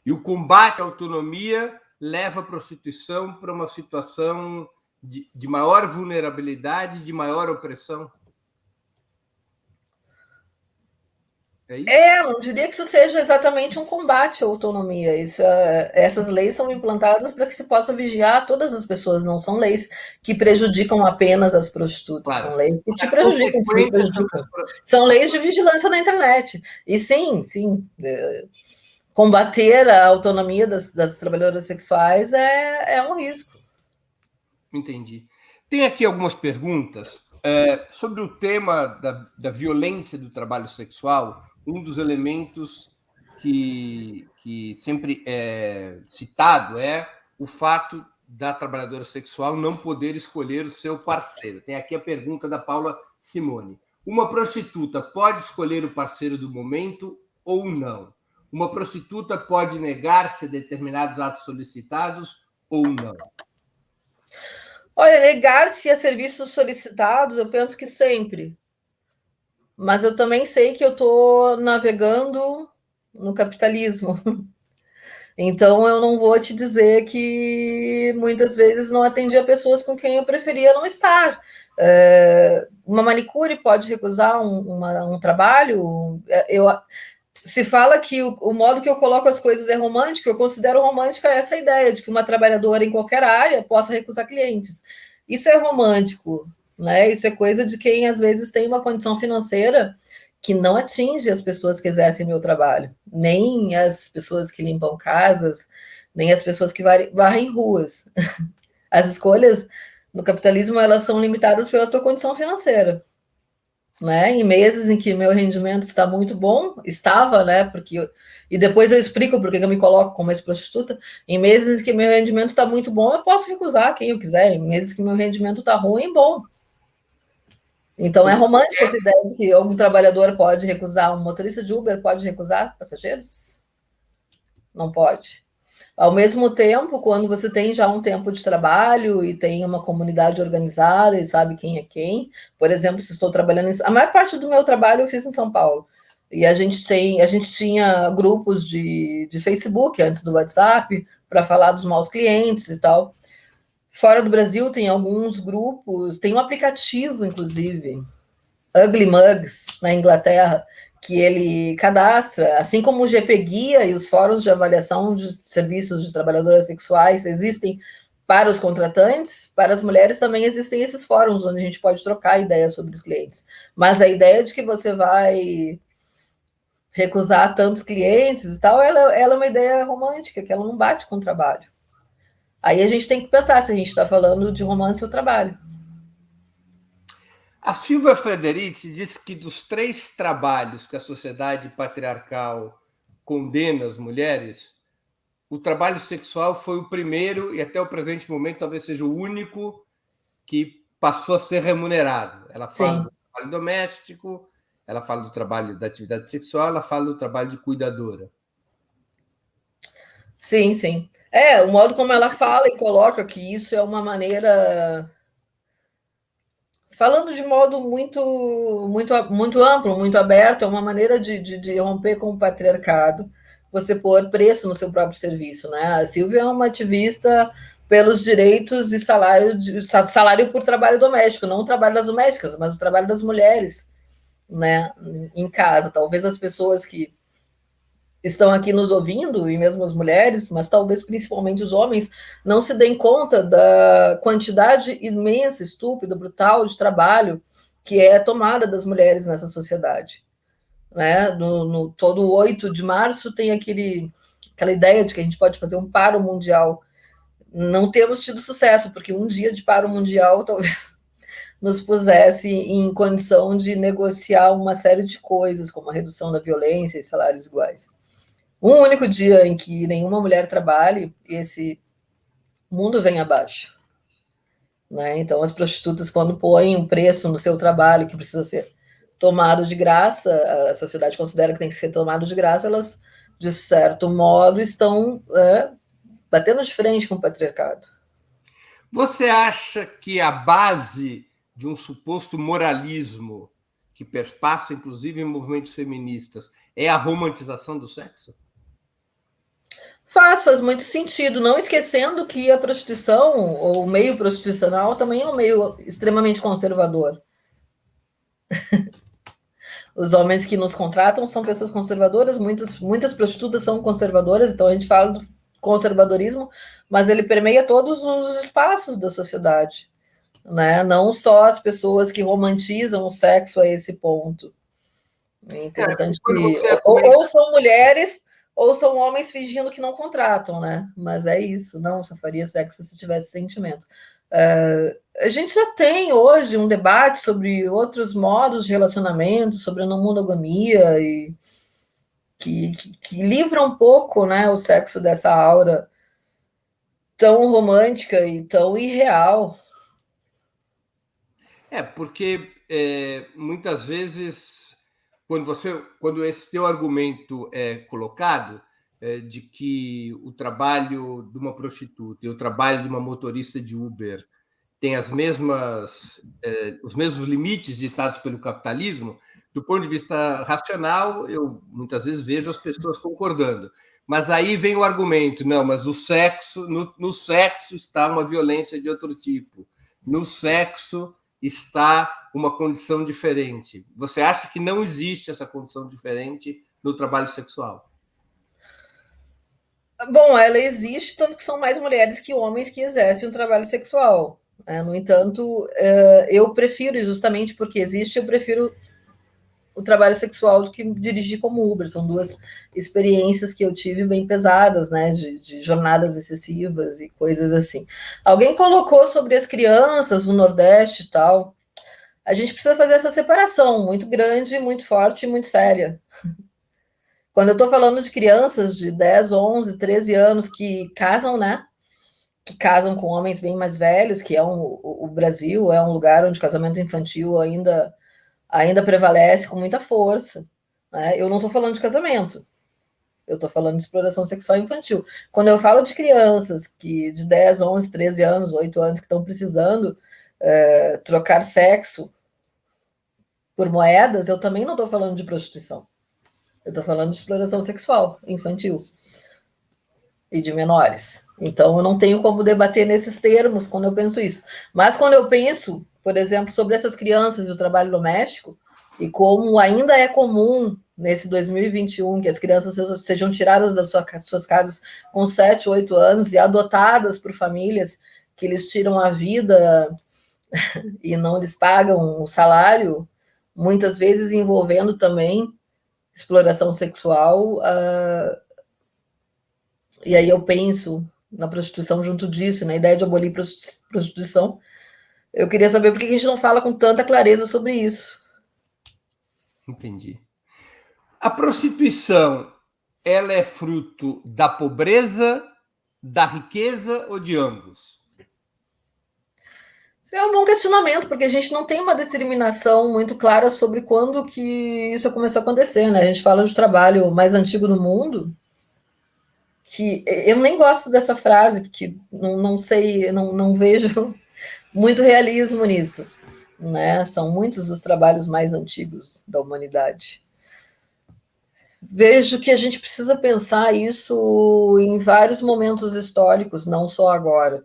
E o combate à autonomia leva a prostituição para uma situação de maior vulnerabilidade, de maior opressão? É isso? Não diria que isso seja exatamente um combate à autonomia. Essas leis são implantadas para que se possa vigiar todas as pessoas, não são leis que prejudicam apenas as prostitutas, claro. São leis que te prejudicam, que me prejudicam. São leis de vigilância na internet. E sim, combater a autonomia das trabalhadoras sexuais é um risco. Entendi. Tem aqui algumas perguntas sobre o tema da violência do trabalho sexual. Um dos elementos que sempre é citado é o fato da trabalhadora sexual não poder escolher o seu parceiro. Tem aqui a pergunta da Paula Simone. Uma prostituta pode escolher o parceiro do momento ou não? Uma prostituta pode negar-se a determinados atos solicitados ou não? Olha, negar-se a serviços solicitados, eu penso que sempre. Mas eu também sei que eu estou navegando no capitalismo. Então, eu não vou te dizer que muitas vezes não atendia pessoas com quem eu preferia não estar. Uma manicure pode recusar um trabalho. Se fala que o modo que eu coloco as coisas é romântico, eu considero romântica essa ideia de que uma trabalhadora em qualquer área possa recusar clientes. Isso é romântico, né? Isso é coisa de quem às vezes tem uma condição financeira que não atinge as pessoas que exercem meu trabalho, nem as pessoas que limpam casas, nem as pessoas que varrem ruas. As escolhas no capitalismo, elas são limitadas pela tua condição financeira. Né? Em meses em que meu rendimento está muito bom, estava, né? E depois eu explico porque eu me coloco como ex-prostituta. Em meses em que meu rendimento está muito bom, eu posso recusar quem eu quiser. Em meses que meu rendimento está ruim, bom. Então é romântica essa ideia de que algum trabalhador pode recusar, um motorista de Uber pode recusar passageiros? Não pode. Ao mesmo tempo, quando você tem já um tempo de trabalho e tem uma comunidade organizada e sabe quem é quem, por exemplo, se estou trabalhando a maior parte do meu trabalho eu fiz em São Paulo. E a gente tinha grupos de Facebook antes do WhatsApp para falar dos maus clientes e tal. Fora do Brasil tem alguns grupos, tem um aplicativo, inclusive, Ugly Mugs, na Inglaterra, que ele cadastra, assim como o GP Guia e os fóruns de avaliação de serviços de trabalhadoras sexuais existem para os contratantes, para as mulheres também existem esses fóruns onde a gente pode trocar ideias sobre os clientes. Mas a ideia de que você vai recusar tantos clientes e tal, ela é uma ideia romântica, que ela não bate com o trabalho. Aí a gente tem que pensar se a gente está falando de romance ou trabalho. A Silvia Frederici diz que dos 3 trabalhos que a sociedade patriarcal condena as mulheres, o trabalho sexual foi o primeiro e até o presente momento talvez seja o único que passou a ser remunerado. Ela fala do trabalho doméstico, ela fala do trabalho da atividade sexual, ela fala do trabalho de cuidadora. Sim, sim. O modo como ela fala e coloca que isso é uma maneira... Falando de modo muito amplo, muito aberto, é uma maneira de romper com o patriarcado, você pôr preço no seu próprio serviço, né? A Silvia é uma ativista pelos direitos e salário por trabalho doméstico, não o trabalho das domésticas, mas o trabalho das mulheres, né, em casa. Talvez as pessoas que estão aqui nos ouvindo, e mesmo as mulheres, mas talvez principalmente os homens, não se deem conta da quantidade imensa, estúpida, brutal de trabalho que é tomada das mulheres nessa sociedade. Né? No todo 8 de março tem aquela ideia de que a gente pode fazer um paro mundial. Não temos tido sucesso, porque um dia de paro mundial talvez nos pusesse em condição de negociar uma série de coisas, como a redução da violência e salários iguais. Um único dia em que nenhuma mulher trabalhe, esse mundo vem abaixo. Né? Então, as prostitutas, quando põem um preço no seu trabalho que precisa ser tomado de graça, a sociedade considera que tem que ser tomado de graça, elas, de certo modo, estão batendo de frente com o patriarcado. Você acha que a base de um suposto moralismo que perpassa, inclusive, em movimentos feministas, é a romantização do sexo? Faz muito sentido, não esquecendo que a prostituição, ou o meio prostitucional, também é um meio extremamente conservador. Os homens que nos contratam são pessoas conservadoras, muitas prostitutas são conservadoras, então a gente fala do conservadorismo, mas ele permeia todos os espaços da sociedade, né? Não só as pessoas que romantizam o sexo a esse ponto. É interessante que ou são mulheres ou são homens fingindo que não contratam, né? Mas é isso, não, só faria sexo se tivesse sentimento. A gente já tem hoje um debate sobre outros modos de relacionamento, sobre a não monogamia, e que livra um pouco, né, o sexo dessa aura tão romântica e tão irreal. Porque muitas vezes, quando esse teu argumento é colocado, de que o trabalho de uma prostituta e o trabalho de uma motorista de Uber tem os mesmos limites ditados pelo capitalismo, do ponto de vista racional, eu muitas vezes vejo as pessoas concordando. Mas aí vem o argumento, não, mas o sexo, no sexo está uma violência de outro tipo. No sexo está uma condição diferente. Você acha que não existe essa condição diferente no trabalho sexual? Bom, ela existe, tanto que são mais mulheres que homens que exercem o trabalho sexual. No entanto, eu prefiro, justamente porque existe, eu prefiro o trabalho sexual do que dirigir como Uber. São duas experiências que eu tive bem pesadas, né, de jornadas excessivas e coisas assim. Alguém colocou sobre as crianças no Nordeste e tal. A gente precisa fazer essa separação muito grande, muito forte e muito séria. Quando eu estou falando de crianças de 10, 11, 13 anos que casam, né? Que casam com homens bem mais velhos, que o Brasil é um lugar onde o casamento infantil ainda prevalece com muita força. Né? Eu não estou falando de casamento, eu estou falando de exploração sexual infantil. Quando eu falo de crianças que de 10, 11, 13 anos, 8 anos, que estão precisando trocar sexo por moedas, eu também não estou falando de prostituição. Eu estou falando de exploração sexual infantil e de menores. Então, eu não tenho como debater nesses termos quando eu penso isso. Mas quando eu penso, por exemplo, sobre essas crianças e o trabalho doméstico, e como ainda é comum nesse 2021 que as crianças sejam tiradas das suas casas com 7, 8 anos e adotadas por famílias que lhes tiram a vida e não lhes pagam o salário, muitas vezes envolvendo também exploração sexual, e aí eu penso na prostituição junto disso, na ideia de abolir prostituição. Eu queria saber por que a gente não fala com tanta clareza sobre isso. Entendi. A prostituição, ela é fruto da pobreza, da riqueza ou de ambos? Isso é um bom questionamento, porque a gente não tem uma determinação muito clara sobre quando que isso começou a acontecer, né? A gente fala de trabalho mais antigo do mundo, que eu nem gosto dessa frase, porque não sei, não vejo muito realismo nisso, né? São muitos os trabalhos mais antigos da humanidade. Vejo que a gente precisa pensar isso em vários momentos históricos, não só agora.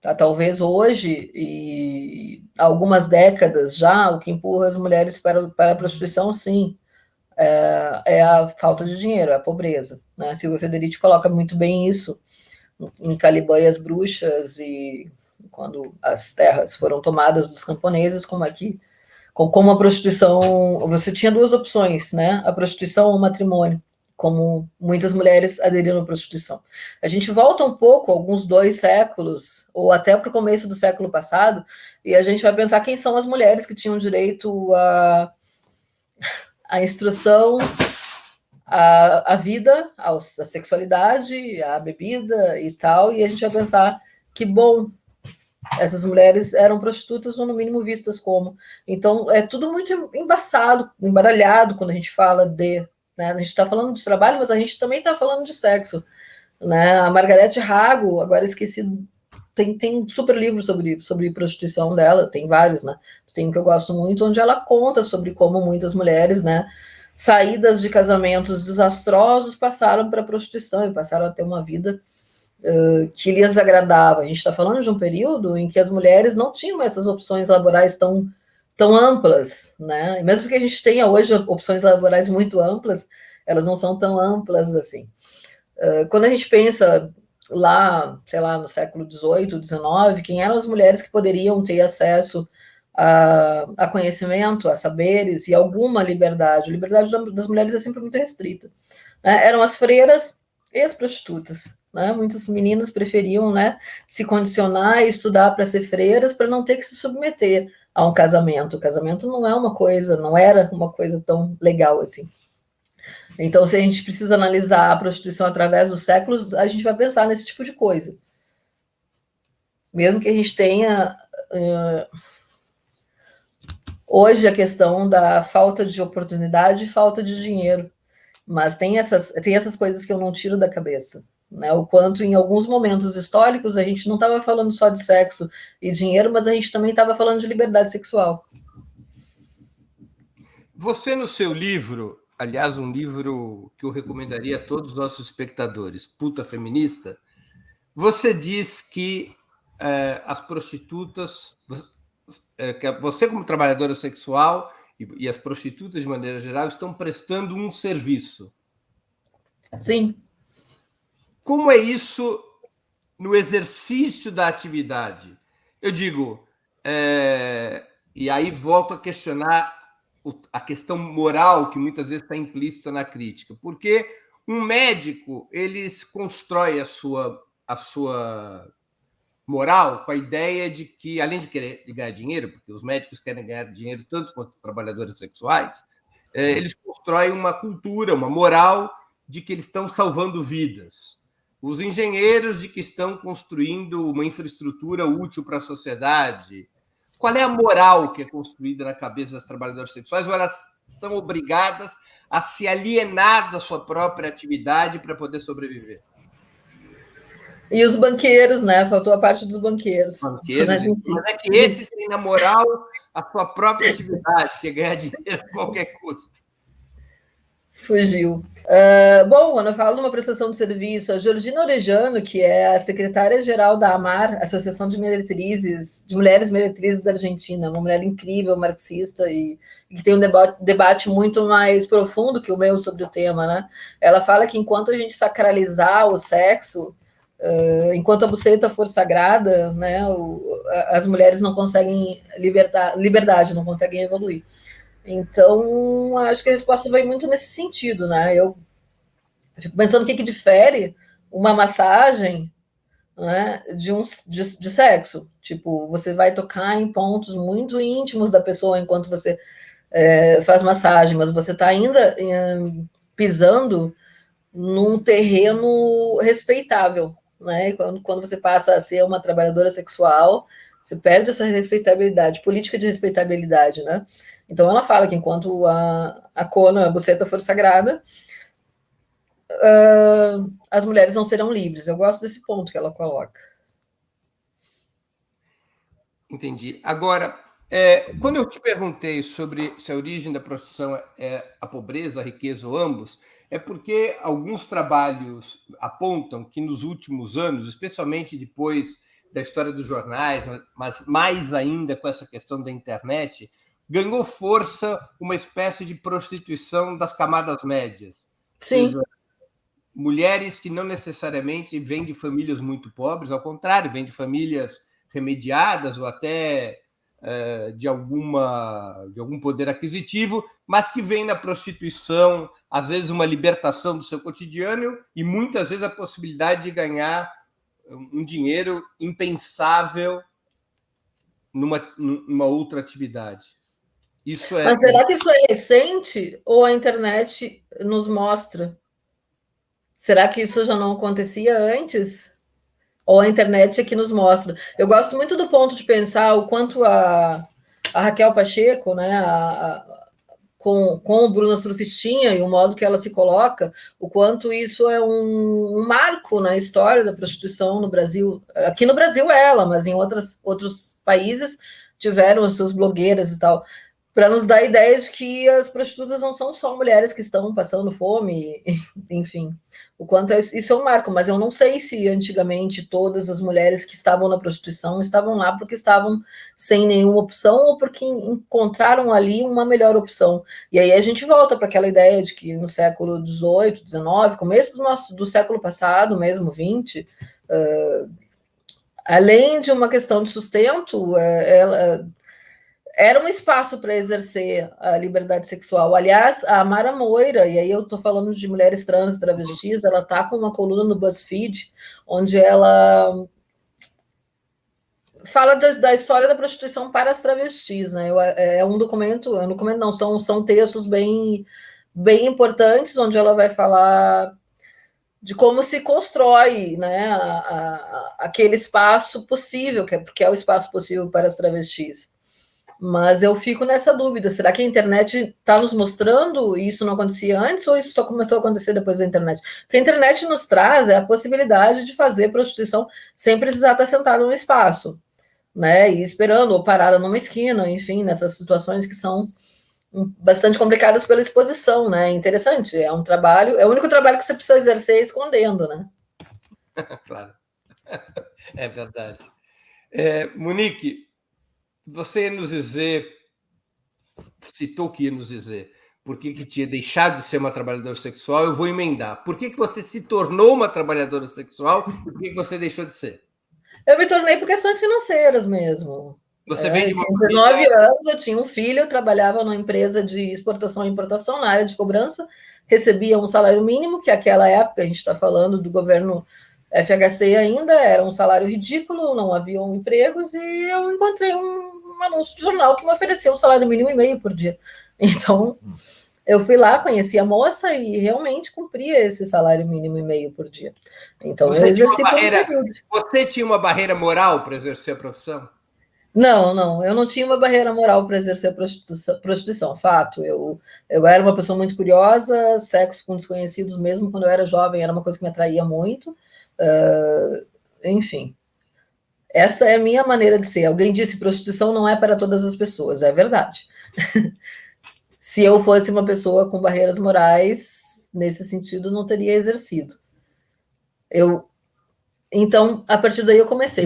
Tá? Talvez hoje, e algumas décadas já, o que empurra as mulheres para a prostituição, sim, é a falta de dinheiro, é a pobreza. Né? Silvia Federici coloca muito bem isso em Caliban e as Bruxas, e quando as terras foram tomadas dos camponeses, como aqui, como a prostituição, você tinha duas opções, né? A prostituição ou o matrimônio, como muitas mulheres aderiram à prostituição. A gente volta um pouco, alguns 2 séculos, ou até para o começo do século passado, e a gente vai pensar quem são as mulheres que tinham direito à instrução, à vida, à sexualidade, à bebida e tal, e a gente vai pensar que bom, essas mulheres eram prostitutas ou no mínimo vistas como. Então é tudo muito embaçado, embaralhado quando a gente fala de, né? A gente está falando de trabalho, mas a gente também está falando de sexo, né? A Margarete Rago, agora esqueci, tem um super livro sobre prostituição dela, tem vários, né? Tem um que eu gosto muito, onde ela conta sobre como muitas mulheres, né, saídas de casamentos desastrosos passaram para a prostituição e passaram a ter uma vida que lhes agradava. A gente está falando de um período em que as mulheres não tinham essas opções laborais tão amplas, né? E mesmo que a gente tenha hoje opções laborais muito amplas, elas não são tão amplas assim. Quando a gente pensa lá, sei lá, no século XVIII, XIX, quem eram as mulheres que poderiam ter acesso a conhecimento, a saberes e alguma liberdade? A liberdade das mulheres é sempre muito restrita. Né? Eram as freiras e as prostitutas. Né? Muitas meninas preferiam, né, se condicionar e estudar para ser freiras para não ter que se submeter a um casamento. O casamento não é uma coisa, não era uma coisa tão legal assim. Então, se a gente precisa analisar a prostituição através dos séculos, a gente vai pensar nesse tipo de coisa. Mesmo que a gente tenha hoje a questão da falta de oportunidade e falta de dinheiro, mas tem essas coisas que eu não tiro da cabeça. Né? O quanto em alguns momentos históricos a gente não estava falando só de sexo e dinheiro, mas a gente também estava falando de liberdade sexual. Você, no seu livro, aliás, um livro que eu recomendaria a todos os nossos espectadores, Puta Feminista, você diz que as prostitutas, que você como trabalhadora sexual e as prostitutas, de maneira geral, estão prestando um serviço. Sim. Como é isso no exercício da atividade? Eu digo, e aí volto a questionar a questão moral que muitas vezes está implícita na crítica, porque um médico ele constrói a sua moral com a ideia de que, além de querer ganhar dinheiro, porque os médicos querem ganhar dinheiro tanto quanto os trabalhadores sexuais, eles constroem uma cultura, uma moral de que eles estão salvando vidas. Os engenheiros de que estão construindo uma infraestrutura útil para a sociedade. Qual é a moral que é construída na cabeça das trabalhadoras sexuais? Ou elas são obrigadas a se alienar da sua própria atividade para poder sobreviver? E os banqueiros, né? Faltou a parte dos banqueiros. Mas é que esses têm na moral a sua própria atividade, que é ganhar dinheiro a qualquer custo. Fugiu. Bom, quando eu falo de uma prestação de serviço, a Georgina Orejano, que é a secretária-geral da AMAR, Associação de Mulheres Meretrizes da Argentina, uma mulher incrível, marxista, e que tem um debate muito mais profundo que o meu sobre o tema, né? Ela fala que enquanto a gente sacralizar o sexo, enquanto a buceta for sagrada, né, as mulheres não conseguem liberdade, não conseguem evoluir. Então, acho que a resposta vai muito nesse sentido, né? Eu fico pensando o que difere uma massagem, né, de sexo. Tipo, você vai tocar em pontos muito íntimos da pessoa enquanto você faz massagem, mas você está ainda pisando num terreno respeitável, né? E quando você passa a ser uma trabalhadora sexual, você perde essa respeitabilidade, política de respeitabilidade, né? Então, ela fala que enquanto a cona, a buceta for sagrada, as mulheres não serão livres. Eu gosto desse ponto que ela coloca. Entendi. Agora, quando eu te perguntei sobre se a origem da prostituição é a pobreza, a riqueza ou ambos, é porque alguns trabalhos apontam que nos últimos anos, especialmente depois da história dos jornais, mas mais ainda com essa questão da internet, ganhou força uma espécie de prostituição das camadas médias. Sim. Ou seja, mulheres que não necessariamente vêm de famílias muito pobres, ao contrário, vêm de famílias remediadas ou até de algum poder aquisitivo, mas que vêm na prostituição, às vezes uma libertação do seu cotidiano e muitas vezes a possibilidade de ganhar um dinheiro impensável numa outra atividade. Mas será que isso é recente ou a internet nos mostra? Será que isso já não acontecia antes? Ou a internet é que nos mostra? Eu gosto muito do ponto de pensar o quanto a Raquel Pacheco, né, com o Bruna Surfistinha e o modo que ela se coloca, o quanto isso é um marco na história da prostituição no Brasil. Aqui no Brasil mas em outros países tiveram as suas blogueiras e tal. para nos dar a ideia de que as prostitutas não são só mulheres que estão passando fome, enfim, o quanto isso é um marco, mas eu não sei se antigamente todas as mulheres que estavam na prostituição estavam lá porque estavam sem nenhuma opção ou porque encontraram ali uma melhor opção. E aí a gente volta para aquela ideia de que no século XVIII, XIX, começo do século passado, mesmo XX, além de uma questão de sustento, ela era um espaço para exercer a liberdade sexual. Aliás, a Mara Moira, e aí eu estou falando de mulheres trans, travestis, ela está com uma coluna no BuzzFeed, onde ela fala da história da prostituição para as travestis, né? É um documento não, são textos bem importantes, onde ela vai falar de como se constrói, né, aquele espaço possível, porque é o espaço possível para as travestis. Mas eu fico nessa dúvida, será que a internet está nos mostrando e isso não acontecia antes ou isso só começou a acontecer depois da internet? O que a internet nos traz é a possibilidade de fazer prostituição sem precisar estar sentado no espaço, né, e esperando ou parada numa esquina, enfim, nessas situações que são bastante complicadas pela exposição, né? Interessante, é um trabalho, é o único trabalho que você precisa exercer escondendo, né? Claro, é verdade. Monique, você ia nos dizer, citou que ia nos dizer, por que tinha deixado de ser uma trabalhadora sexual, eu vou emendar. Por que você se tornou uma trabalhadora sexual e por que você deixou de ser? Eu me tornei por questões financeiras mesmo. Você vem de uma com 19 anos, eu tinha um filho, eu trabalhava numa empresa de exportação e importação na área de cobrança, recebia um salário mínimo, que naquela época, a gente está falando do governo FHC ainda, era um salário ridículo, não haviam empregos, e eu encontrei um anúncio de jornal que me oferecia um salário mínimo e meio por dia. Então, eu fui lá, conheci a moça e realmente cumpria esse salário mínimo e meio por dia. Então, eu exerci por um período. Você tinha uma barreira moral para exercer a profissão? Não, eu não tinha uma barreira moral para exercer a prostituição, fato. Eu era uma pessoa muito curiosa, sexo com desconhecidos, mesmo quando eu era jovem, era uma coisa que me atraía muito. Enfim, esta é a minha maneira de ser. Alguém disse prostituição não é para todas as pessoas, é verdade. Se eu fosse uma pessoa com barreiras morais, nesse sentido, não teria exercido. Então, a partir daí eu comecei.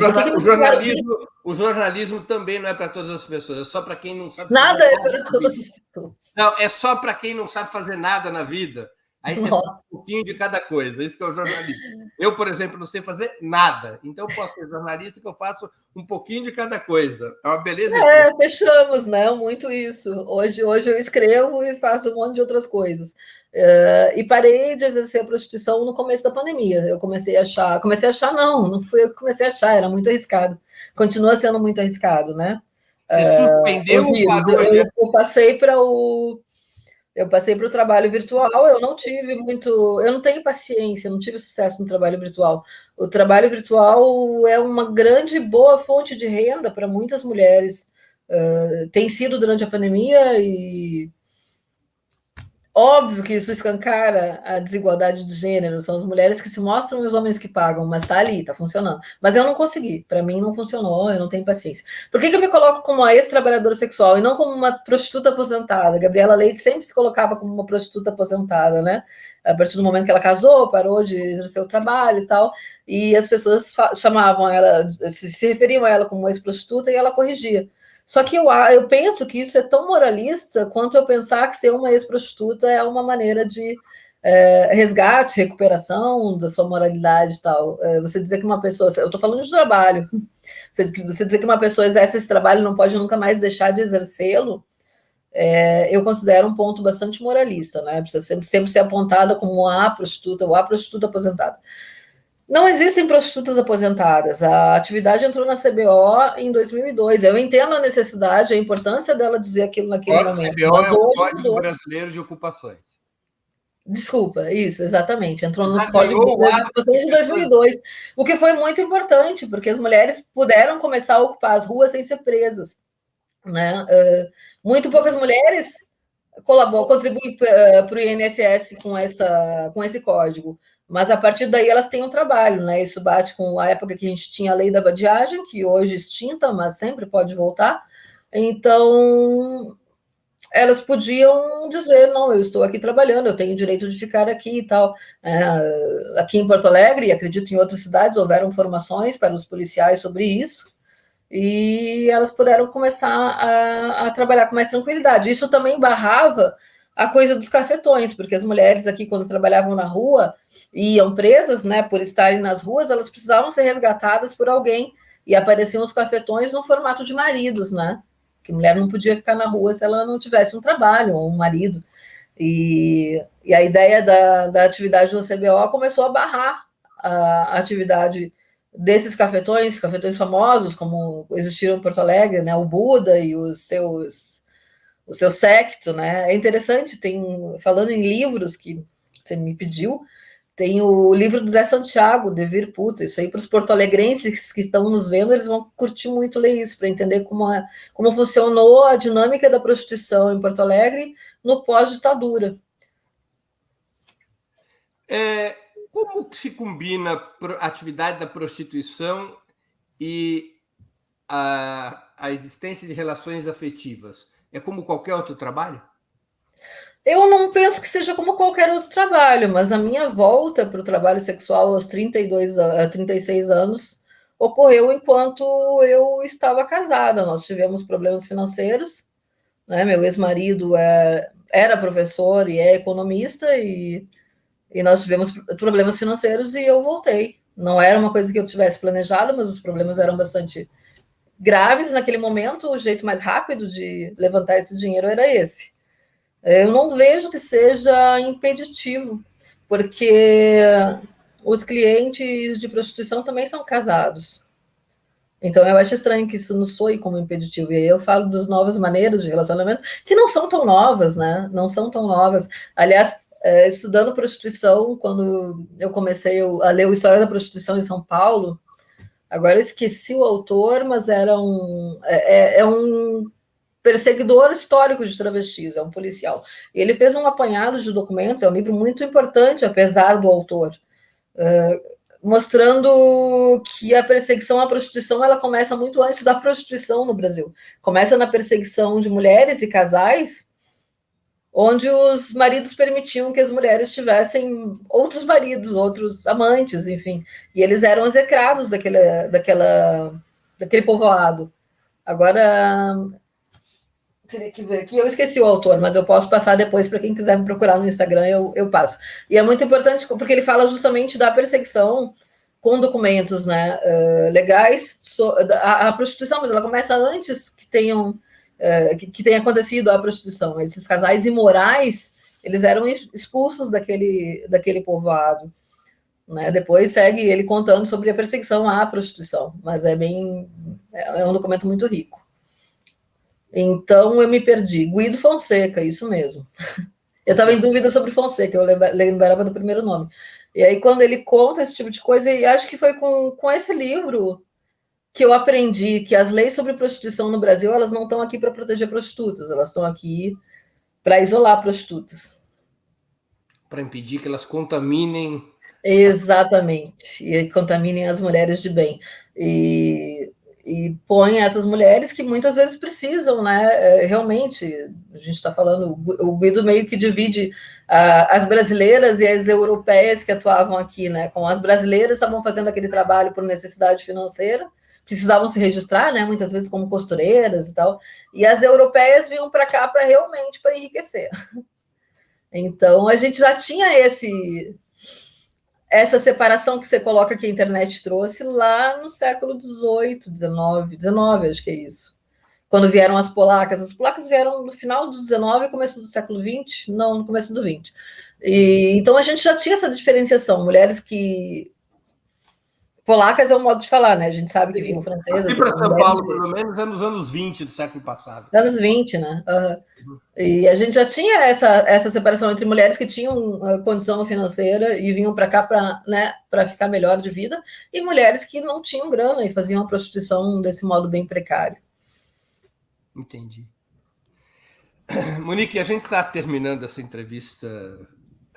O jornalismo também não é para todas as pessoas, é só para quem não sabe. Nada é para todas as pessoas. Não, é só para quem não sabe fazer nada na vida. Aí você faz um pouquinho de cada coisa. Isso que é o jornalismo. Eu, por exemplo, não sei fazer nada. Então, eu posso ser jornalista que eu faço um pouquinho de cada coisa. É uma beleza. Fechamos, né? Muito isso. Hoje eu escrevo e faço um monte de outras coisas. E parei de exercer a prostituição no começo da pandemia. Eu comecei a achar, não fui eu que comecei a achar, era muito arriscado. Continua sendo muito arriscado, né? Se surpreendeu ou parou? Eu passei para o trabalho virtual, eu não tenho paciência, não tive sucesso no trabalho virtual. O trabalho virtual é uma grande, boa fonte de renda para muitas mulheres. Tem sido durante a pandemia e óbvio que isso escancara a desigualdade de gênero, são as mulheres que se mostram e os homens que pagam, mas está ali, está funcionando. Mas eu não consegui, para mim não funcionou, eu não tenho paciência. Por que eu me coloco como uma ex-trabalhadora sexual e não como uma prostituta aposentada? Gabriela Leite sempre se colocava como uma prostituta aposentada, né? A partir do momento que ela casou, parou de exercer o trabalho e tal, e as pessoas chamavam ela, se referiam a ela como ex-prostituta e ela corrigia. Só que eu penso que isso é tão moralista quanto eu pensar que ser uma ex-prostituta é uma maneira de resgate, recuperação da sua moralidade e tal. Você dizer que uma pessoa... Eu estou falando de trabalho. Você dizer que uma pessoa exerce esse trabalho e não pode nunca mais deixar de exercê-lo, eu considero um ponto bastante moralista, né? Precisa sempre ser apontada como a prostituta ou a prostituta aposentada. Não existem prostitutas aposentadas. A atividade entrou na CBO em 2002. Eu entendo a necessidade, a importância dela dizer aquilo naquele momento. CBO é o Código Brasileiro de Ocupações. Desculpa, isso, exatamente. Entrou no Código Brasileiro de Ocupações de 2002. O que foi muito importante, porque as mulheres puderam começar a ocupar as ruas sem ser presas, né? Muito poucas mulheres contribuem para o INSS com esse código. Mas a partir daí elas têm um trabalho, né? Isso bate com a época que a gente tinha a lei da vadiagem, que hoje extinta, mas sempre pode voltar. Então, elas podiam dizer, não, eu estou aqui trabalhando, eu tenho direito de ficar aqui e tal. Aqui em Porto Alegre, e acredito em outras cidades, houveram formações para os policiais sobre isso, e elas puderam começar a trabalhar com mais tranquilidade. Isso também barrava a coisa dos cafetões, porque as mulheres aqui, quando trabalhavam na rua e iam presas, né, por estarem nas ruas, elas precisavam ser resgatadas por alguém, e apareciam os cafetões no formato de maridos, né? Que mulher não podia ficar na rua se ela não tivesse um trabalho ou um marido. E a ideia da atividade do CBO começou a barrar a atividade desses cafetões, cafetões famosos, como existiram em Porto Alegre, né, o Buda e o seu séquito, né? É interessante, falando em livros que você me pediu, tem o livro do Zé Santiago, De Vir Puta. Isso aí para os porto-alegrenses que estão nos vendo, eles vão curtir muito ler isso, para entender como funcionou a dinâmica da prostituição em Porto Alegre no pós-ditadura. Como se combina a atividade da prostituição e a existência de relações afetivas? É como qualquer outro trabalho? Eu não penso que seja como qualquer outro trabalho, mas a minha volta para o trabalho sexual aos 36 anos ocorreu enquanto eu estava casada. Nós tivemos problemas financeiros, né? Meu ex-marido era professor e é economista, e nós tivemos problemas financeiros e eu voltei. Não era uma coisa que eu tivesse planejado, mas os problemas eram bastante graves naquele momento. O jeito mais rápido de levantar esse dinheiro era esse. Eu não vejo que seja impeditivo, porque os clientes de prostituição também são casados. Então, eu acho estranho que isso não soe como impeditivo. E aí eu falo das novas maneiras de relacionamento, que não são tão novas, né? Não são tão novas. Aliás, estudando prostituição, quando eu comecei a ler a História da Prostituição em São Paulo, agora eu esqueci o autor, mas era um perseguidor histórico de travestis, é um policial. E ele fez um apanhado de documentos, é um livro muito importante, apesar do autor, mostrando que a perseguição à prostituição ela começa muito antes da prostituição no Brasil. Começa na perseguição de mulheres e casais, onde os maridos permitiam que as mulheres tivessem outros maridos, outros amantes, enfim. E eles eram execrados daquele povoado. Agora, teria que ver aqui, eu esqueci o autor, mas eu posso passar depois para quem quiser me procurar no Instagram, eu passo. E é muito importante porque ele fala justamente da perseguição com documentos, né, legais, a prostituição, mas ela começa antes que tenha acontecido a prostituição. Esses casais imorais, eles eram expulsos daquele povoado. Né? Depois segue ele contando sobre a perseguição à prostituição, mas é um documento muito rico. Então eu me perdi. Guido Fonseca, isso mesmo. Eu estava em dúvida sobre Fonseca, eu lembrava do primeiro nome. E aí, quando ele conta esse tipo de coisa, e acho que foi com esse livro que eu aprendi que as leis sobre prostituição no Brasil, elas não estão aqui para proteger prostitutas, elas estão aqui para isolar prostitutas. Para impedir que elas contaminem. Exatamente. E contaminem as mulheres de bem. E põe essas mulheres que muitas vezes precisam, né? Realmente, a gente está falando, o Guido meio que divide as brasileiras e as europeias que atuavam aqui, né? Com as brasileiras estavam fazendo aquele trabalho por necessidade financeira, precisavam se registrar, né? Muitas vezes como costureiras e tal, e as europeias vinham para cá para realmente para enriquecer. Então a gente já tinha essa separação que você coloca que a internet trouxe lá no século XVIII, XIX, acho que é isso. Quando vieram as polacas vieram no final do XIX e começo do século XX, não, no começo do XX. Então a gente já tinha essa diferenciação, mulheres que... Polacas é um modo de falar, né? A gente sabe que vinham francesas. Aqui para São Paulo, pelo menos, é nos anos 20 do século passado. Anos 20, né? E a gente já tinha essa separação entre mulheres que tinham condição financeira e vinham para cá para ficar melhor de vida, e mulheres que não tinham grana e faziam a prostituição desse modo bem precário. Entendi. Monique, a gente está terminando essa entrevista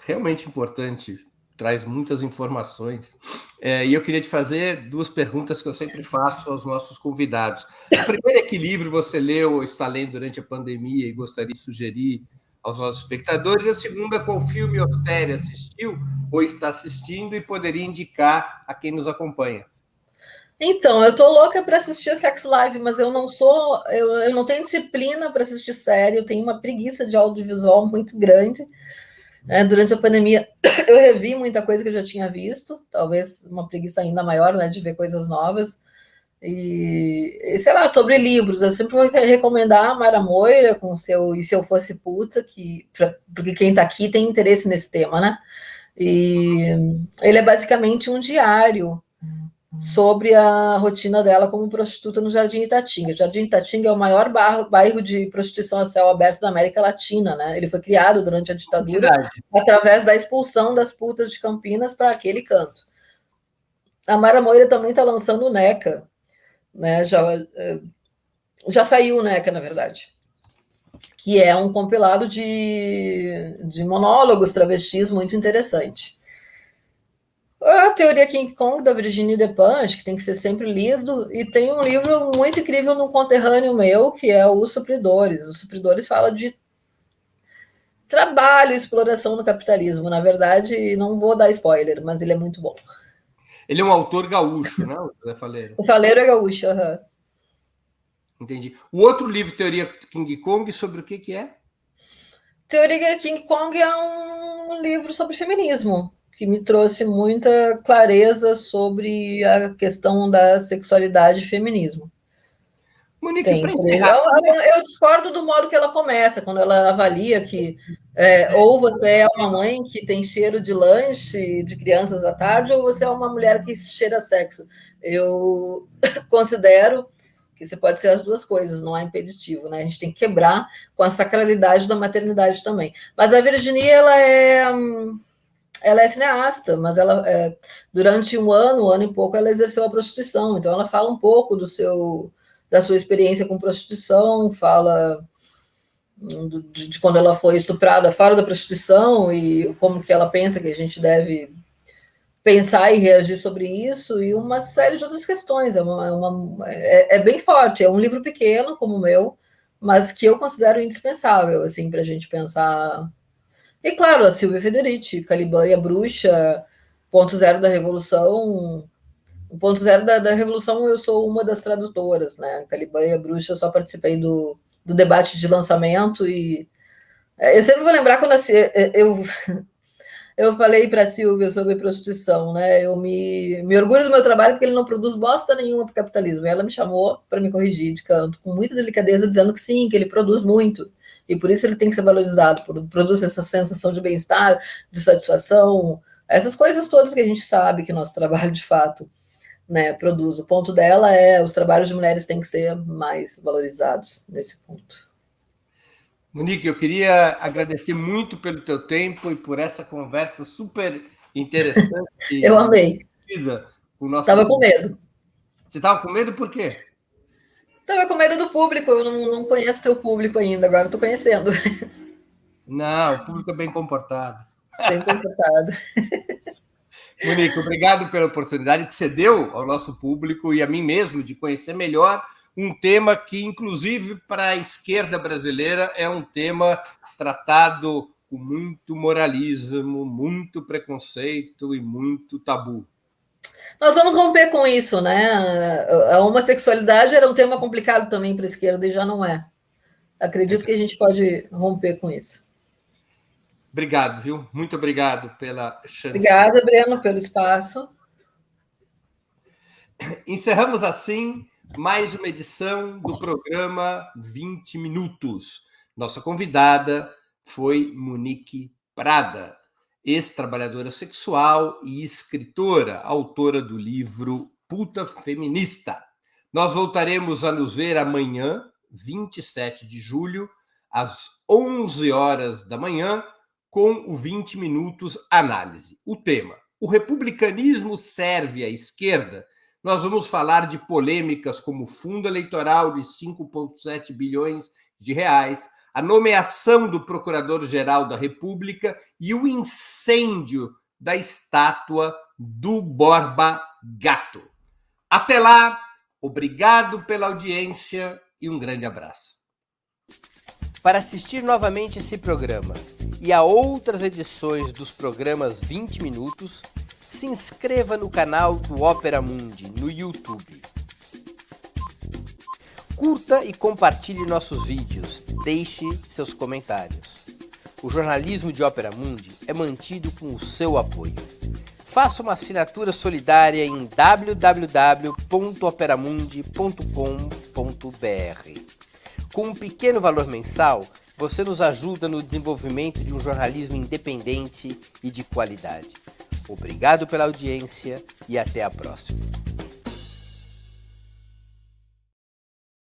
realmente importante, traz muitas informações. E eu queria te fazer duas perguntas que eu sempre faço aos nossos convidados. A primeira é que livro você leu ou está lendo durante a pandemia e gostaria de sugerir aos nossos espectadores. A segunda, qual filme ou série assistiu ou está assistindo e poderia indicar a quem nos acompanha. Então, eu tô louca para assistir a Sex Live, mas eu não tenho disciplina para assistir série, eu tenho uma preguiça de audiovisual muito grande. Durante a pandemia, eu revi muita coisa que eu já tinha visto, talvez uma preguiça ainda maior, né, de ver coisas novas. E sei lá, sobre livros, eu sempre vou recomendar a Mara Moira com seu E Se Eu Fosse Puta, porque quem está aqui tem interesse nesse tema, né? E ele é basicamente um diário sobre a rotina dela como prostituta no Jardim Itatinga. O Jardim Itatinga é o maior bairro de prostituição a céu aberto da América Latina, né? Ele foi criado durante a ditadura através da expulsão das putas de Campinas para aquele canto. A Mara Moira também está lançando o NECA, né? Já saiu o NECA, na verdade, que é um compilado de monólogos travestis muito interessante. A Teoria King Kong, da Virginie Despentes, que tem que ser sempre lido, e tem um livro muito incrível no conterrâneo meu, que é Os Supridores. Os Supridores fala de trabalho e exploração no capitalismo. Na verdade, não vou dar spoiler, mas ele é muito bom. Ele é um autor gaúcho, né, o José Faleiro? O Faleiro é gaúcho, aham. Entendi. O outro livro, Teoria King Kong, sobre o que é? Teoria King Kong é um livro sobre feminismo, que me trouxe muita clareza sobre a questão da sexualidade e feminismo. Monique, para encerrar... Eu discordo do modo que ela começa, quando ela avalia que ou você é uma mãe que tem cheiro de lanche de crianças à tarde, ou você é uma mulher que cheira sexo. Eu considero que você pode ser as duas coisas, não há impeditivo, né? A gente tem que quebrar com a sacralidade da maternidade também. Mas a Virginie, ela é cineasta, mas ela durante um ano e pouco, ela exerceu a prostituição. Então, ela fala um pouco da sua experiência com prostituição, fala de quando ela foi estuprada fora da prostituição e como que ela pensa que a gente deve pensar e reagir sobre isso, e uma série de outras questões. É bem forte, é um livro pequeno, como o meu, mas que eu considero indispensável, assim, para a gente pensar. E, claro, a Silvia Federici, Caliban e a Bruxa, Ponto Zero da Revolução. O Ponto Zero da Revolução, eu sou uma das tradutoras, né? Caliban e a Bruxa, eu só participei do debate de lançamento, e eu sempre vou lembrar quando eu falei para a Silvia sobre prostituição, né? Eu me orgulho do meu trabalho porque ele não produz bosta nenhuma para o capitalismo. E ela me chamou para me corrigir de canto, com muita delicadeza, dizendo que sim, que ele produz muito. E por isso ele tem que ser valorizado, produz essa sensação de bem-estar, de satisfação, essas coisas todas que a gente sabe que nosso trabalho, de fato, né, produz. O ponto dela é os trabalhos de mulheres têm que ser mais valorizados nesse ponto. Monique, eu queria agradecer muito pelo teu tempo e por essa conversa super interessante. Eu amei. Estava com medo. Você estava com medo por quê? Estava com medo do público, eu não conheço teu público ainda, agora estou conhecendo. Não, o público é bem comportado. Bem comportado. Monique, obrigado pela oportunidade que você deu ao nosso público e a mim mesmo de conhecer melhor um tema que, inclusive, para a esquerda brasileira, é um tema tratado com muito moralismo, muito preconceito e muito tabu. Nós vamos romper com isso, né? A homossexualidade era um tema complicado também para a esquerda e já não é. Acredito que a gente pode romper com isso. Obrigado, viu? Muito obrigado pela chance. Obrigada, Breno, pelo espaço. Encerramos assim mais uma edição do programa 20 Minutos. Nossa convidada foi Monique Prada, ex-trabalhadora sexual e escritora, autora do livro Puta Feminista. Nós voltaremos a nos ver amanhã, 27 de julho, às 11 horas da manhã, com o 20 Minutos Análise. O tema: o republicanismo serve à esquerda? Nós vamos falar de polêmicas como o fundo eleitoral de 5,7 bilhões de reais, a nomeação do Procurador-Geral da República e o incêndio da estátua do Borba Gato. Até lá, obrigado pela audiência e um grande abraço. Para assistir novamente esse programa e a outras edições dos programas 20 Minutos, se inscreva no canal do Ópera Mundi no YouTube. Curta e compartilhe nossos vídeos, deixe seus comentários. O jornalismo de Ópera Mundi é mantido com o seu apoio. Faça uma assinatura solidária em www.operamundi.com.br. Com um pequeno valor mensal, você nos ajuda no desenvolvimento de um jornalismo independente e de qualidade. Obrigado pela audiência e até a próxima.